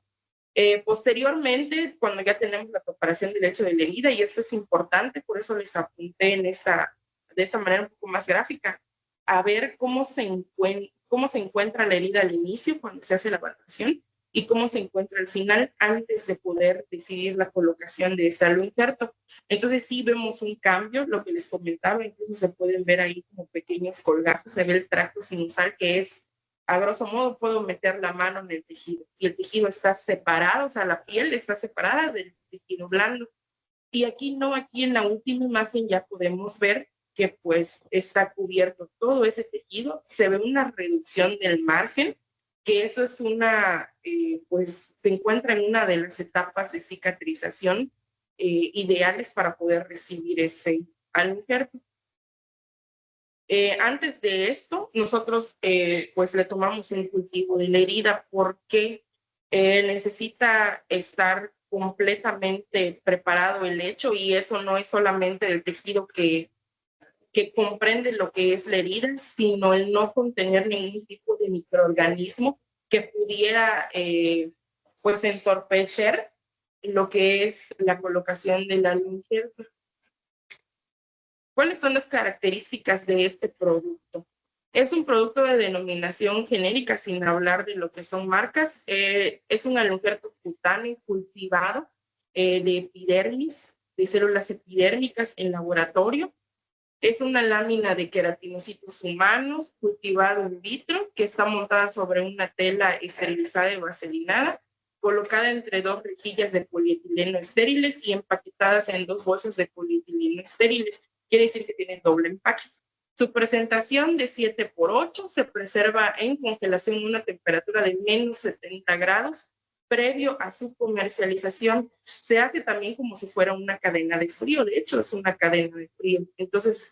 Posteriormente, cuando ya tenemos la preparación del hecho de la herida, y esto es importante, por eso les apunté de esta manera un poco más gráfica, a ver cómo se encuentra la herida al inicio, cuando se hace la valoración, y cómo se encuentra al final, antes de poder decidir la colocación de este injerto. Entonces sí vemos un cambio, lo que les comentaba, incluso se pueden ver ahí como pequeños colgajos, se ve el tracto sinusal que es, a grosso modo, puedo meter la mano en el tejido y el tejido está separado, o sea, la piel está separada del tejido blando. Y aquí no, aquí en la última imagen ya podemos ver que pues está cubierto todo ese tejido, se ve una reducción del margen, que eso es pues se encuentra en una de las etapas de cicatrización ideales para poder recibir este injerto. Antes de esto, nosotros pues le tomamos un cultivo de la herida porque necesita estar completamente preparado el hecho y eso no es solamente el tejido que comprende lo que es la herida, sino el no contener ningún tipo de microorganismo que pudiera pues entorpecer lo que es la colocación del injerto. ¿Cuáles son las características de este producto? Es un producto de denominación genérica, sin hablar de lo que son marcas. Es un injerto cutáneo cultivado de epidermis, de células epidérmicas en laboratorio. Es una lámina de queratinocitos humanos cultivado in vitro que está montada sobre una tela esterilizada y vaselinada, colocada entre dos rejillas de polietileno estériles y empaquetadas en 2 bolsas de polietileno estériles. Quiere decir que tienen doble empaque. Su presentación de 7x8 se preserva en congelación a una temperatura de menos 70 grados previo a su comercialización. Se hace también como si fuera una cadena de frío, de hecho es una cadena de frío. Entonces,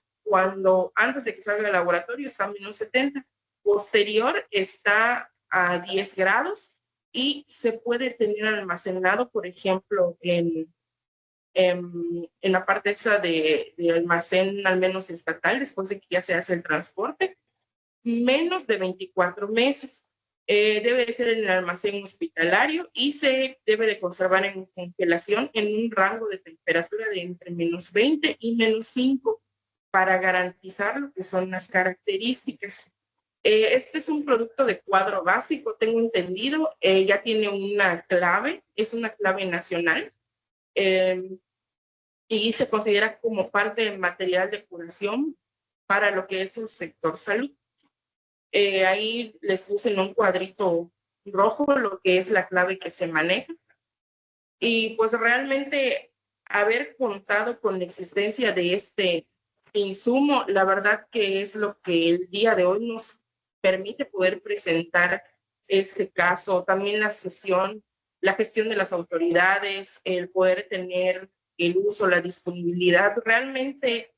antes de que salga del laboratorio está a menos 70, posterior está a 10 grados y se puede tener almacenado, por ejemplo, en la parte esta de almacén, al menos estatal, después de que ya se hace el transporte, menos de 24 meses. Debe de ser en el almacén hospitalario y se debe de conservar en congelación en un rango de temperatura de entre menos 20 y menos 5 para garantizar lo que son las características. Este es un producto de cuadro básico, tengo entendido, ya tiene una clave, es una clave nacional, y se considera como parte del material de curación para lo que es el sector salud. Ahí les puse en un cuadrito rojo lo que es la clave que se maneja. Y pues realmente haber contado con la existencia de este insumo, la verdad que es lo que el día de hoy nos permite poder presentar este caso. También la gestión de las autoridades, el poder tener el uso, la disponibilidad, realmente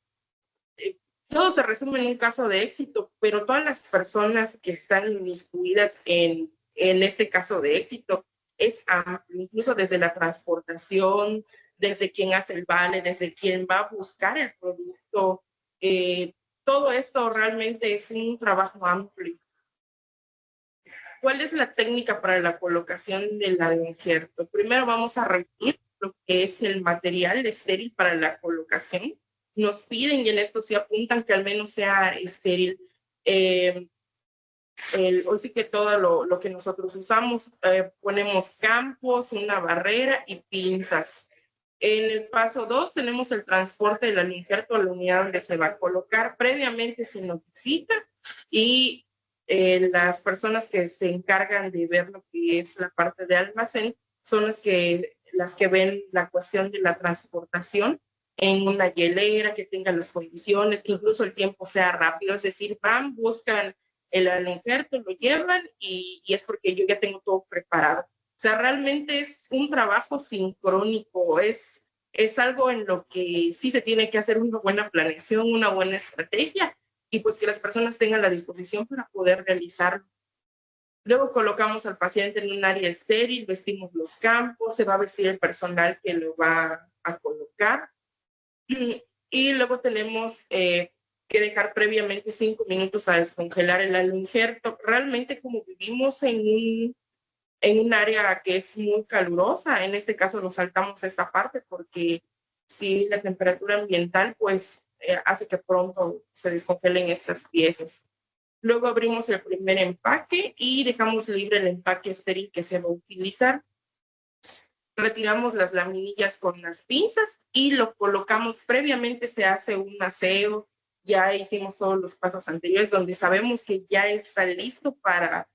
todo se resume en un caso de éxito, pero todas las personas que están inmiscuidas en este caso de éxito es amplio, incluso desde la transportación, desde quien hace el vale, desde quien va a buscar el producto. eh, Todo esto realmente es un trabajo amplio. ¿Cuál es la técnica para la colocación del injerto? Primero vamos a reunir lo que es el material estéril para la colocación. Nos piden, y en esto sí apuntan, que al menos sea estéril. Hoy sí que todo lo que nosotros usamos, ponemos campos, una barrera y pinzas. En el paso 2 tenemos el transporte del injerto a la unidad donde se va a colocar. Previamente se notifica y las personas que se encargan de ver lo que es la parte de almacén son las que ven la cuestión de la transportación en una hielera que tenga las condiciones, que incluso el tiempo sea rápido, es decir, van, buscan el injerto, lo llevan y es porque yo ya tengo todo preparado. O sea, realmente es un trabajo sincrónico, es algo en lo que sí se tiene que hacer una buena planeación, una buena estrategia y pues que las personas tengan la disposición para poder realizarlo. Luego colocamos al paciente en un área estéril, vestimos los campos, se va a vestir el personal que lo va a colocar y luego tenemos que dejar previamente 5 minutos a descongelar el injerto. Realmente como vivimos en un área que es muy calurosa, en este caso nos saltamos esta parte porque si la temperatura ambiental pues hace que pronto se descongelen estas piezas. Luego abrimos el primer empaque y dejamos libre el empaque estéril que se va a utilizar. Retiramos las laminillas con las pinzas y lo colocamos. Previamente se hace un aseo, ya hicimos todos los pasos anteriores donde sabemos que ya está listo para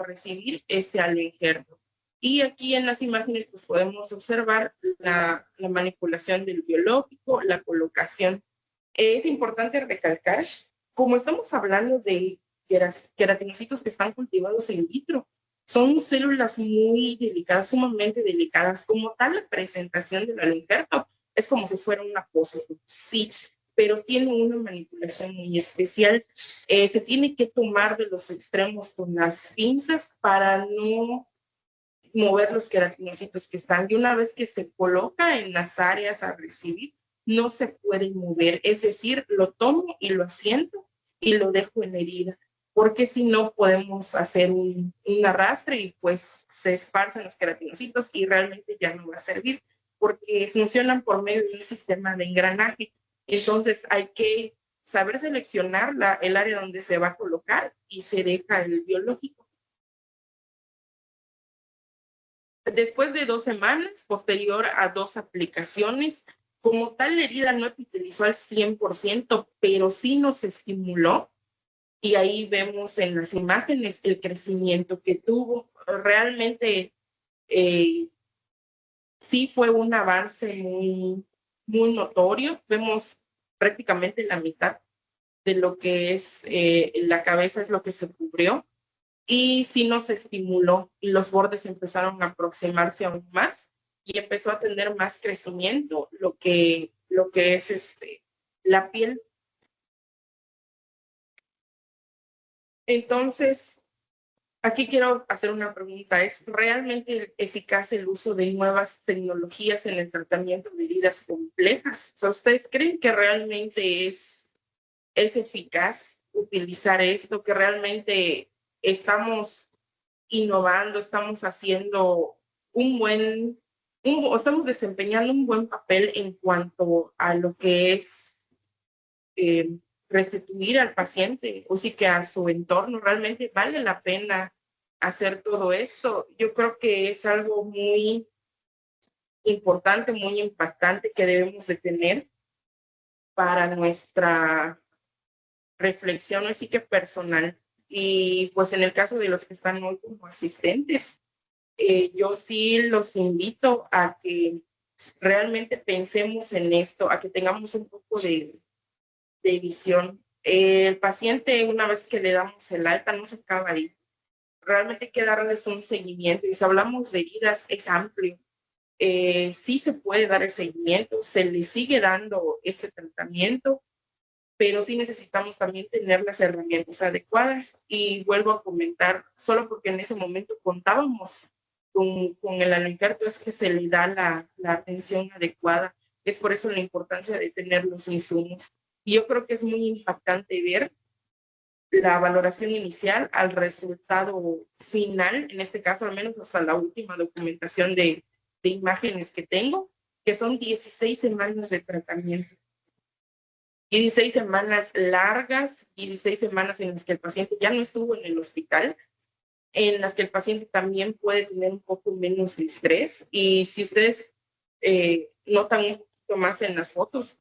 recibir este injerto. Y aquí en las imágenes pues podemos observar la manipulación del biológico, la colocación. Es importante recalcar, como estamos hablando de queratinocitos que están cultivados in vitro, son células muy delicadas, sumamente delicadas. Como tal, la presentación del injerto es como si fuera una pose, sí, pero tiene una manipulación muy especial. Se tiene que tomar de los extremos con las pinzas para no mover los queratinocitos que están. Y una vez que se coloca en las áreas a recibir, no se puede mover. Es decir, lo tomo y lo asiento y lo dejo en la herida, porque si no podemos hacer un arrastre y pues se esparcen los queratinocitos y realmente ya no va a servir, porque funcionan por medio de un sistema de engranaje. Entonces hay que saber seleccionar el área donde se va a colocar y se deja el biológico. Después de 2 semanas, posterior a 2 aplicaciones, como tal la herida no epitelizó al 100%, pero sí nos estimuló y ahí vemos en las imágenes el crecimiento que tuvo. Realmente sí fue un avance muy, muy notorio. Vemos prácticamente la mitad de lo que es la cabeza es lo que se cubrió y sí nos estimuló y los bordes empezaron a aproximarse aún más y empezó a tener más crecimiento lo que es la piel. Entonces, aquí quiero hacer una pregunta. ¿Es realmente eficaz el uso de nuevas tecnologías en el tratamiento de heridas complejas? O sea, ¿ustedes creen que realmente es eficaz utilizar esto, que realmente estamos innovando, estamos haciendo o estamos desempeñando un buen papel en cuanto a lo que es eh, restituir al paciente, o sí que a su entorno? ¿Realmente vale la pena hacer todo eso? Yo creo que es algo muy importante, muy impactante que debemos de tener para nuestra reflexión, así que personal. Y pues en el caso de los que están hoy como asistentes, yo sí los invito a que realmente pensemos en esto, a que tengamos un poco de visión. El paciente, una vez que le damos el alta, no se acaba ahí. Realmente hay que darles un seguimiento. Y si hablamos de heridas, es amplio. Sí se puede dar el seguimiento, se le sigue dando este tratamiento pero sí necesitamos también tener las herramientas adecuadas. Y vuelvo a comentar, solo porque en ese momento contábamos con el alimento es que se le da la atención adecuada. Es por eso la importancia de tener los insumos. Y yo creo que es muy impactante ver la valoración inicial al resultado final, en este caso al menos hasta la última documentación de imágenes que tengo, que son 16 semanas de tratamiento. 16 semanas largas, 16 semanas en las que el paciente ya no estuvo en el hospital, en las que el paciente también puede tener un poco menos de estrés. Y si ustedes notan un poquito más en las fotos,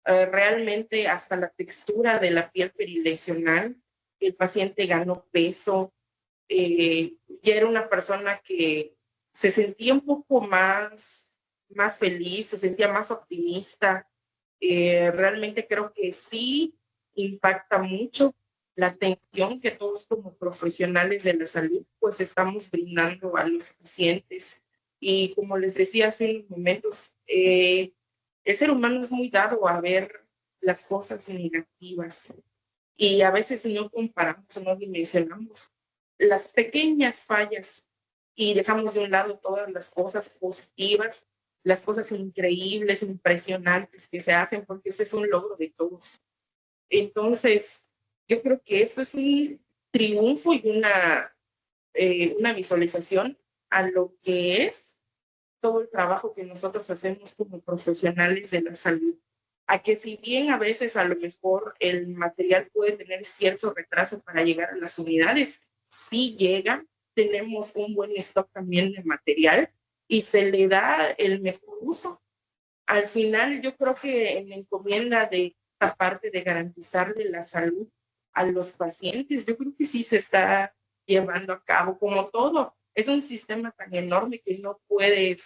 realmente hasta la textura de la piel perilesional, el paciente ganó peso, ya era una persona que se sentía un poco más feliz, se sentía más optimista. Realmente creo que sí impacta mucho la atención que todos como profesionales de la salud pues estamos brindando a los pacientes. Y como les decía hace unos momentos, el ser humano es muy dado a ver las cosas negativas y a veces no comparamos o no dimensionamos las pequeñas fallas y dejamos de un lado todas las cosas positivas, las cosas increíbles, impresionantes que se hacen, porque este es un logro de todos. Entonces, yo creo que esto es un triunfo y una visualización a lo que es todo el trabajo que nosotros hacemos como profesionales de la salud. A que si bien a veces a lo mejor el material puede tener cierto retraso para llegar a las unidades, sí llega, tenemos un buen stock también de material y se le da el mejor uso. Al final yo creo que en la encomienda de esta parte de garantizar de la salud a los pacientes, yo creo que sí se está llevando a cabo como todo. Es un sistema tan enorme que no puedes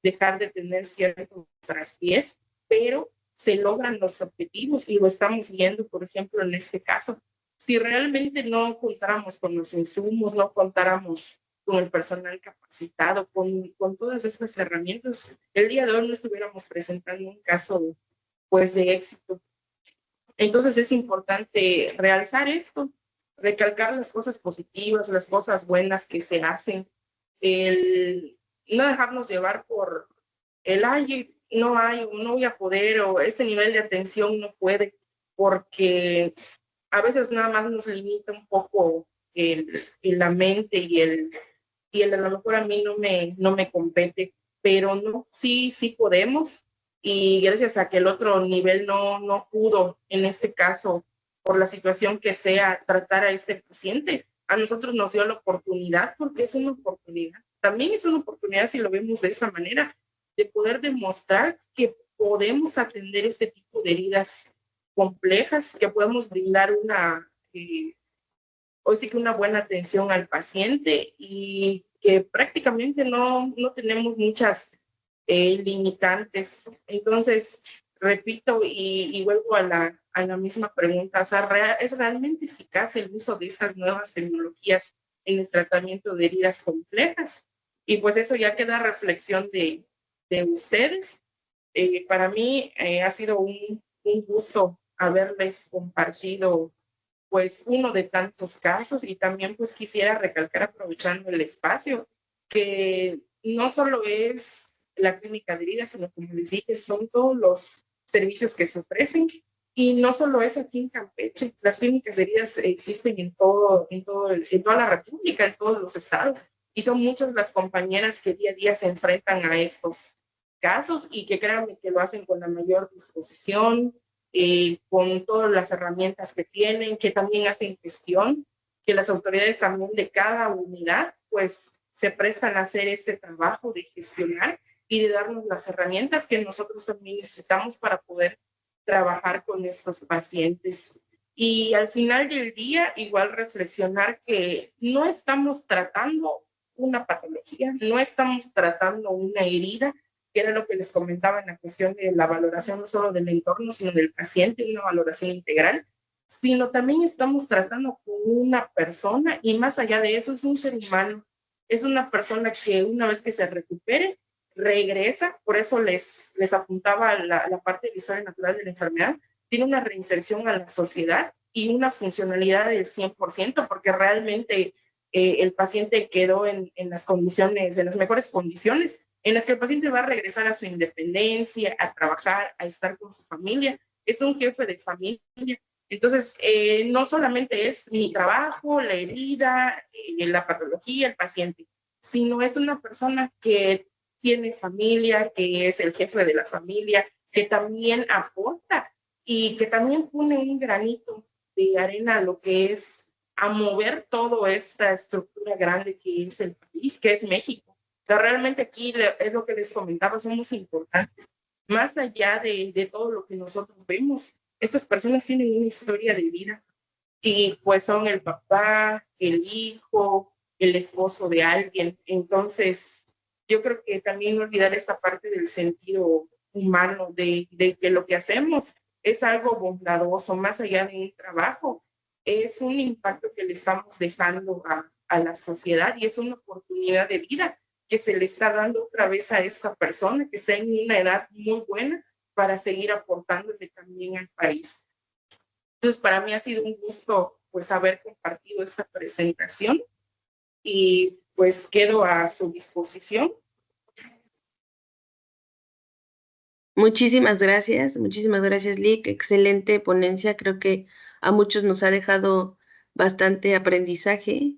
dejar de tener ciertos traspiés, pero se logran los objetivos y lo estamos viendo, por ejemplo, en este caso. Si realmente no contáramos con los insumos, no contáramos con el personal capacitado, con todas estas herramientas, el día de hoy no estuviéramos presentando un caso pues de éxito. Entonces es importante realzar esto, recalcar las cosas positivas, las cosas buenas que se hacen, el no dejarnos llevar por el ay, no hay, no voy a poder, o este nivel de atención no puede, porque a veces nada más nos limita un poco la mente y a lo mejor a mí no me compete, pero no, sí podemos. Y gracias a que el otro nivel no pudo, en este caso, por la situación que sea, tratar a este paciente, a nosotros nos dio la oportunidad, porque es una oportunidad. También es una oportunidad, si lo vemos de esta manera, de poder demostrar que podemos atender este tipo de heridas complejas, que podemos brindar hoy sí que una buena atención al paciente y que prácticamente no tenemos muchas limitantes. Entonces, repito y vuelvo a la misma pregunta, o sea, ¿es realmente eficaz el uso de estas nuevas tecnologías en el tratamiento de heridas complejas? Y pues eso ya queda reflexión de ustedes. Para mí ha sido un gusto haberles compartido pues uno de tantos casos y también pues quisiera recalcar aprovechando el espacio que no solo es la clínica de heridas, sino como les dije, son todos los servicios que se ofrecen y no solo es aquí en Campeche, las clínicas de heridas existen en toda la República, en todos los estados y son muchas las compañeras que día a día se enfrentan a estos casos y que créanme que lo hacen con la mayor disposición, con todas las herramientas que tienen, que también hacen gestión, que las autoridades también de cada unidad pues se prestan a hacer este trabajo de gestionar y de darnos las herramientas que nosotros también necesitamos para poder trabajar con estos pacientes. Y al final del día, igual reflexionar que no estamos tratando una patología, no estamos tratando una herida, que era lo que les comentaba en la cuestión de la valoración no solo del entorno, sino del paciente, una valoración integral, sino también estamos tratando con una persona y más allá de eso es un ser humano, es una persona que una vez que se recupere, regresa, por eso les apuntaba la parte de la historia natural de la enfermedad, tiene una reinserción a la sociedad y una funcionalidad del 100%, porque realmente el paciente quedó en las condiciones, en las mejores condiciones, en las que el paciente va a regresar a su independencia, a trabajar, a estar con su familia. Es un jefe de familia. Entonces, no solamente es mi trabajo, la herida, la patología, el paciente, sino es una persona que tiene familia, que es el jefe de la familia, que también aporta y que también pone un granito de arena a lo que es a mover toda esta estructura grande que es el país, que es México. O sea, realmente aquí es lo que les comentaba, somos importantes. Más allá de todo lo que nosotros vemos, estas personas tienen una historia de vida y pues son el papá, el hijo, el esposo de alguien. Entonces, yo creo que también olvidar esta parte del sentido humano, de que lo que hacemos es algo bondadoso, más allá de un trabajo, es un impacto que le estamos dejando a la sociedad y es una oportunidad de vida que se le está dando otra vez a esta persona que está en una edad muy buena para seguir aportándole también al país. Entonces, para mí ha sido un gusto pues haber compartido esta presentación y pues quedo a su disposición. Muchísimas gracias, Lick. Excelente ponencia. Creo que a muchos nos ha dejado bastante aprendizaje.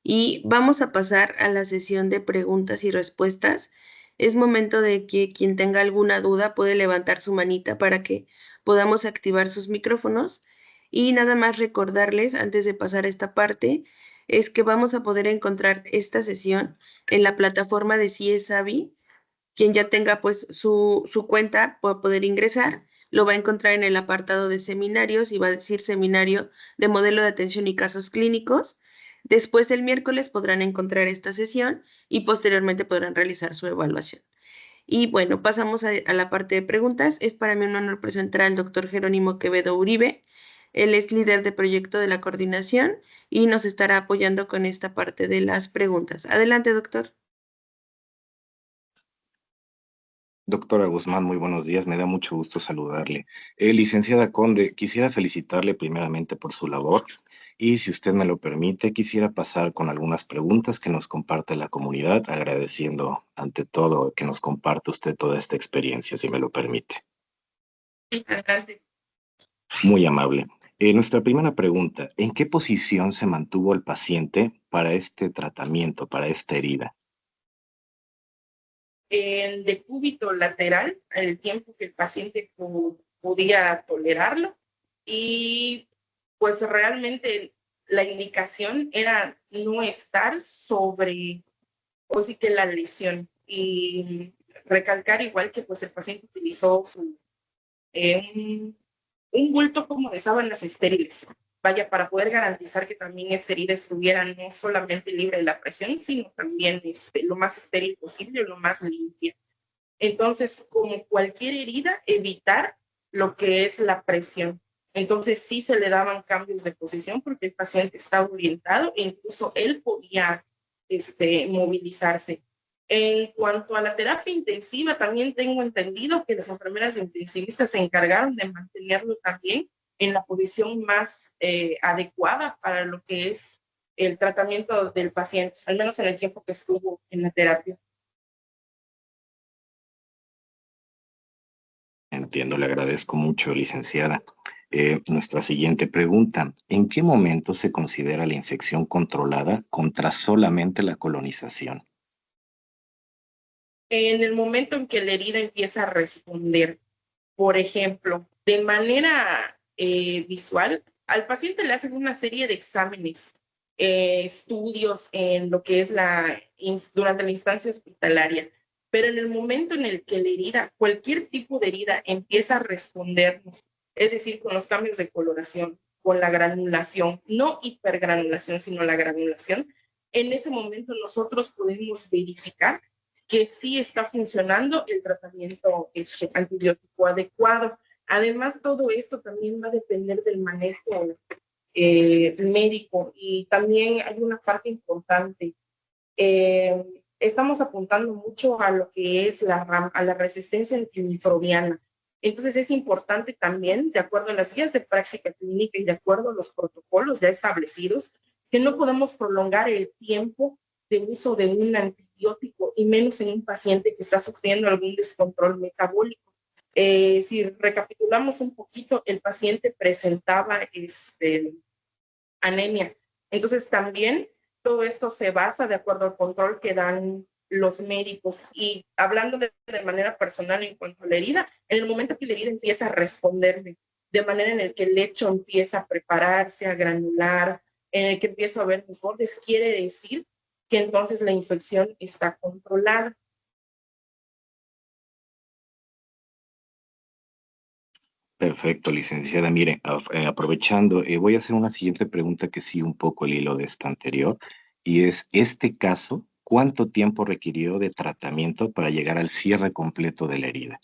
Y vamos a pasar a la sesión de preguntas y respuestas. Es momento de que quien tenga alguna duda puede levantar su manita para que podamos activar sus micrófonos. Y nada más recordarles, antes de pasar a esta parte, es que vamos a poder encontrar esta sesión en la plataforma de CIESAVI. Quien ya tenga pues su cuenta va a poder ingresar, lo va a encontrar en el apartado de seminarios y va a decir seminario de modelo de atención y casos clínicos. Después el miércoles podrán encontrar esta sesión y posteriormente podrán realizar su evaluación. Y bueno, pasamos a la parte de preguntas. Es para mí un honor presentar al doctor Jerónimo Quevedo Uribe. Él es líder de proyecto de la coordinación y nos estará apoyando con esta parte de las preguntas. Adelante, doctor. Doctora Guzmán, muy buenos días. Me da mucho gusto saludarle. Licenciada Conde, quisiera felicitarle primeramente por su labor y, si usted me lo permite, quisiera pasar con algunas preguntas que nos comparte la comunidad, agradeciendo ante todo que nos comparte usted toda esta experiencia, si me lo permite. Adelante. Muy amable. Nuestra primera pregunta, ¿en qué posición se mantuvo el paciente para este tratamiento, para esta herida? En decúbito lateral, el tiempo que el paciente podía tolerarlo, y pues realmente la indicación era no estar sobre, o sí que la lesión, y recalcar igual que pues el paciente utilizó un bulto como de sábanas estériles, vaya, para poder garantizar que también esta herida estuviera no solamente libre de la presión, sino también lo más estéril posible, lo más limpia. Entonces, como cualquier herida, evitar lo que es la presión. Entonces, sí se le daban cambios de posición porque el paciente estaba orientado e incluso él podía movilizarse. En cuanto a la terapia intensiva, también tengo entendido que las enfermeras intensivistas se encargaron de mantenerlo también en la posición más adecuada para lo que es el tratamiento del paciente, al menos en el tiempo que estuvo en la terapia. Entiendo, le agradezco mucho, licenciada. Nuestra siguiente pregunta, ¿en qué momento se considera la infección controlada contra solamente la colonización? En el momento en que la herida empieza a responder, por ejemplo, de manera visual, al paciente le hacen una serie de exámenes, estudios en lo que es durante la instancia hospitalaria, pero en el momento en el que la herida, cualquier tipo de herida, empieza a respondernos, es decir, con los cambios de coloración, con la granulación, no hipergranulación, sino la granulación, en ese momento nosotros podemos verificar que sí está funcionando el tratamiento antibiótico adecuado. Además, todo esto también va a depender del manejo médico, y también hay una parte importante. Estamos apuntando mucho a lo que es a la resistencia antimicrobiana. Entonces es importante también, de acuerdo a las guías de práctica clínica y de acuerdo a los protocolos ya establecidos, que no podemos prolongar el tiempo de uso de un antibiótico y menos en un paciente que está sufriendo algún descontrol metabólico. Si recapitulamos un poquito, el paciente presentaba anemia. Entonces también todo esto se basa de acuerdo al control que dan los médicos. Y hablando de manera personal en cuanto a la herida, en el momento que la herida empieza a responderme, de manera en el que el lecho empieza a prepararse, a granular, en el que empiezo a ver los bordes, quiere decir que entonces la infección está controlada. Perfecto, licenciada. Mire, aprovechando, voy a hacer una siguiente pregunta que sigue un poco el hilo de esta anterior, y es, este caso, ¿cuánto tiempo requirió de tratamiento para llegar al cierre completo de la herida?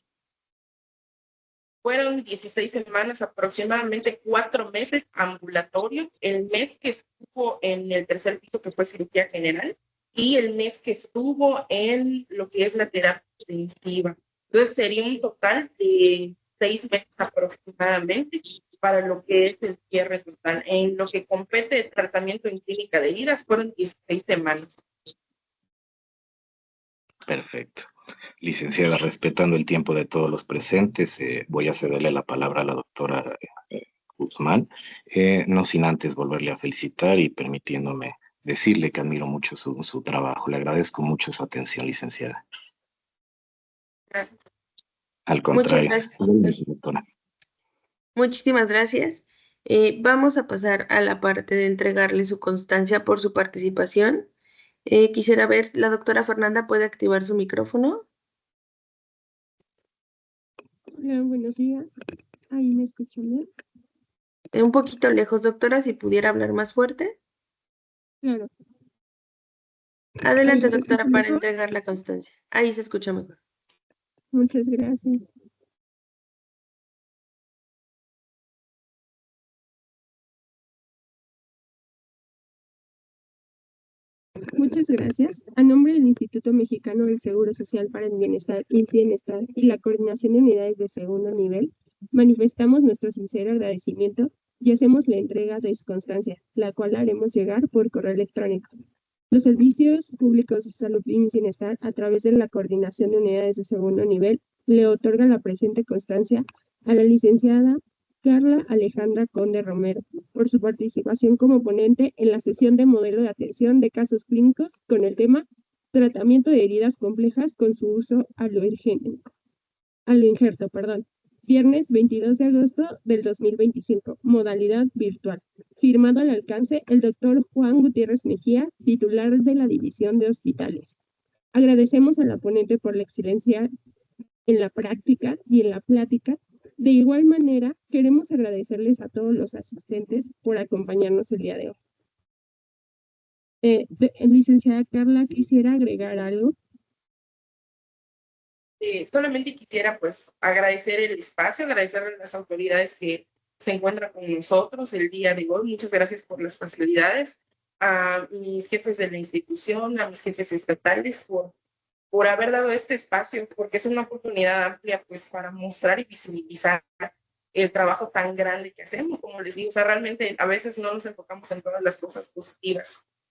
Fueron 16 semanas, aproximadamente 4 meses ambulatorio, el mes que estuvo en el tercer piso, que fue cirugía general, y el mes que estuvo en lo que es la terapia intensiva. Entonces sería un total de 6 meses aproximadamente para lo que es el cierre total. En lo que compete el tratamiento en clínica de heridas fueron 16 semanas. Perfecto. Licenciada, respetando el tiempo de todos los presentes, voy a cederle la palabra a la doctora Guzmán, no sin antes volverle a felicitar y permitiéndome decirle que admiro mucho su trabajo. Le agradezco mucho su atención, licenciada. Gracias. Al contrario. Muchas gracias, doctor. Muchísimas gracias. Vamos a pasar a la parte de entregarle su constancia por su participación. Quisiera ver, la doctora Fernanda puede activar su micrófono. Hola, buenos días. ¿Ahí me escuchan bien? Un poquito lejos, doctora, si pudiera hablar más fuerte. Claro. Adelante, ¿Ahí se doctora, escucha para mejor? entregar la constancia. Ahí se escucha mejor. Muchas gracias. Muchas gracias. A nombre del Instituto Mexicano del Seguro Social para el Bienestar, Bienestar y la Coordinación de Unidades de Segundo Nivel, manifestamos nuestro sincero agradecimiento y hacemos la entrega de su constancia, la cual haremos llegar por correo electrónico. Los servicios públicos de salud y bienestar, a través de la Coordinación de Unidades de Segundo Nivel, le otorgan la presente constancia a la licenciada Carla Alejandra Conde Romero por su participación como ponente en la sesión de modelo de atención de casos clínicos con el tema tratamiento de heridas complejas con su uso aloinjerto, viernes 22 de agosto del 2025, modalidad virtual. Firmado al alcance el doctor Juan Gutiérrez Mejía, titular de la División de Hospitales. Agradecemos a la ponente por la excelencia en la práctica y en la plática. De igual manera, queremos agradecerles a todos los asistentes por acompañarnos el día de hoy. Licenciada Carla, ¿quisiera agregar algo? Solamente quisiera pues agradecer el espacio, agradecer a las autoridades que se encuentran con nosotros el día de hoy. Muchas gracias por las facilidades, a mis jefes de la institución, a mis jefes estatales por haber dado este espacio, porque es una oportunidad amplia pues para mostrar y visibilizar el trabajo tan grande que hacemos. Como les digo, o sea, realmente a veces no nos enfocamos en todas las cosas positivas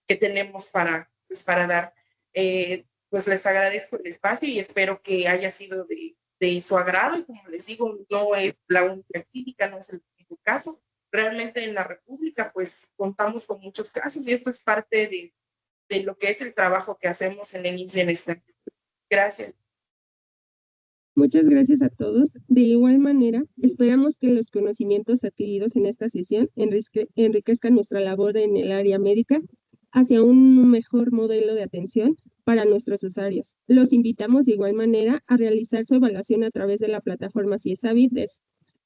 que tenemos para dar. Pues les agradezco el espacio y espero que haya sido de su agrado. Y como les digo, no es la única clínica, no es el único caso. Realmente en la República, pues contamos con muchos casos y esto es parte de lo que es el trabajo que hacemos en el Bienestar. Gracias. Muchas gracias a todos. De igual manera, esperamos que los conocimientos adquiridos en esta sesión enriquezcan nuestra labor en el área médica hacia un mejor modelo de atención para nuestros usuarios. Los invitamos de igual manera a realizar su evaluación a través de la plataforma CIESAVID.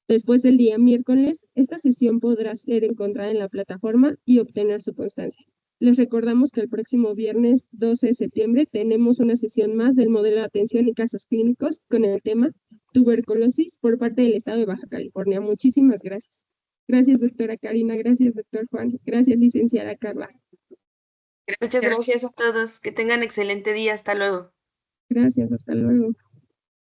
Después del día miércoles, esta sesión podrá ser encontrada en la plataforma y obtener su constancia. Les recordamos que el próximo viernes 12 de septiembre tenemos una sesión más del modelo de atención y casos clínicos con el tema tuberculosis por parte del Estado de Baja California. Muchísimas gracias. Gracias, doctora Karina. Gracias, doctor Juan. Gracias, licenciada Carla. Muchas gracias a todos. Que tengan excelente día. Hasta luego. Gracias. Hasta luego.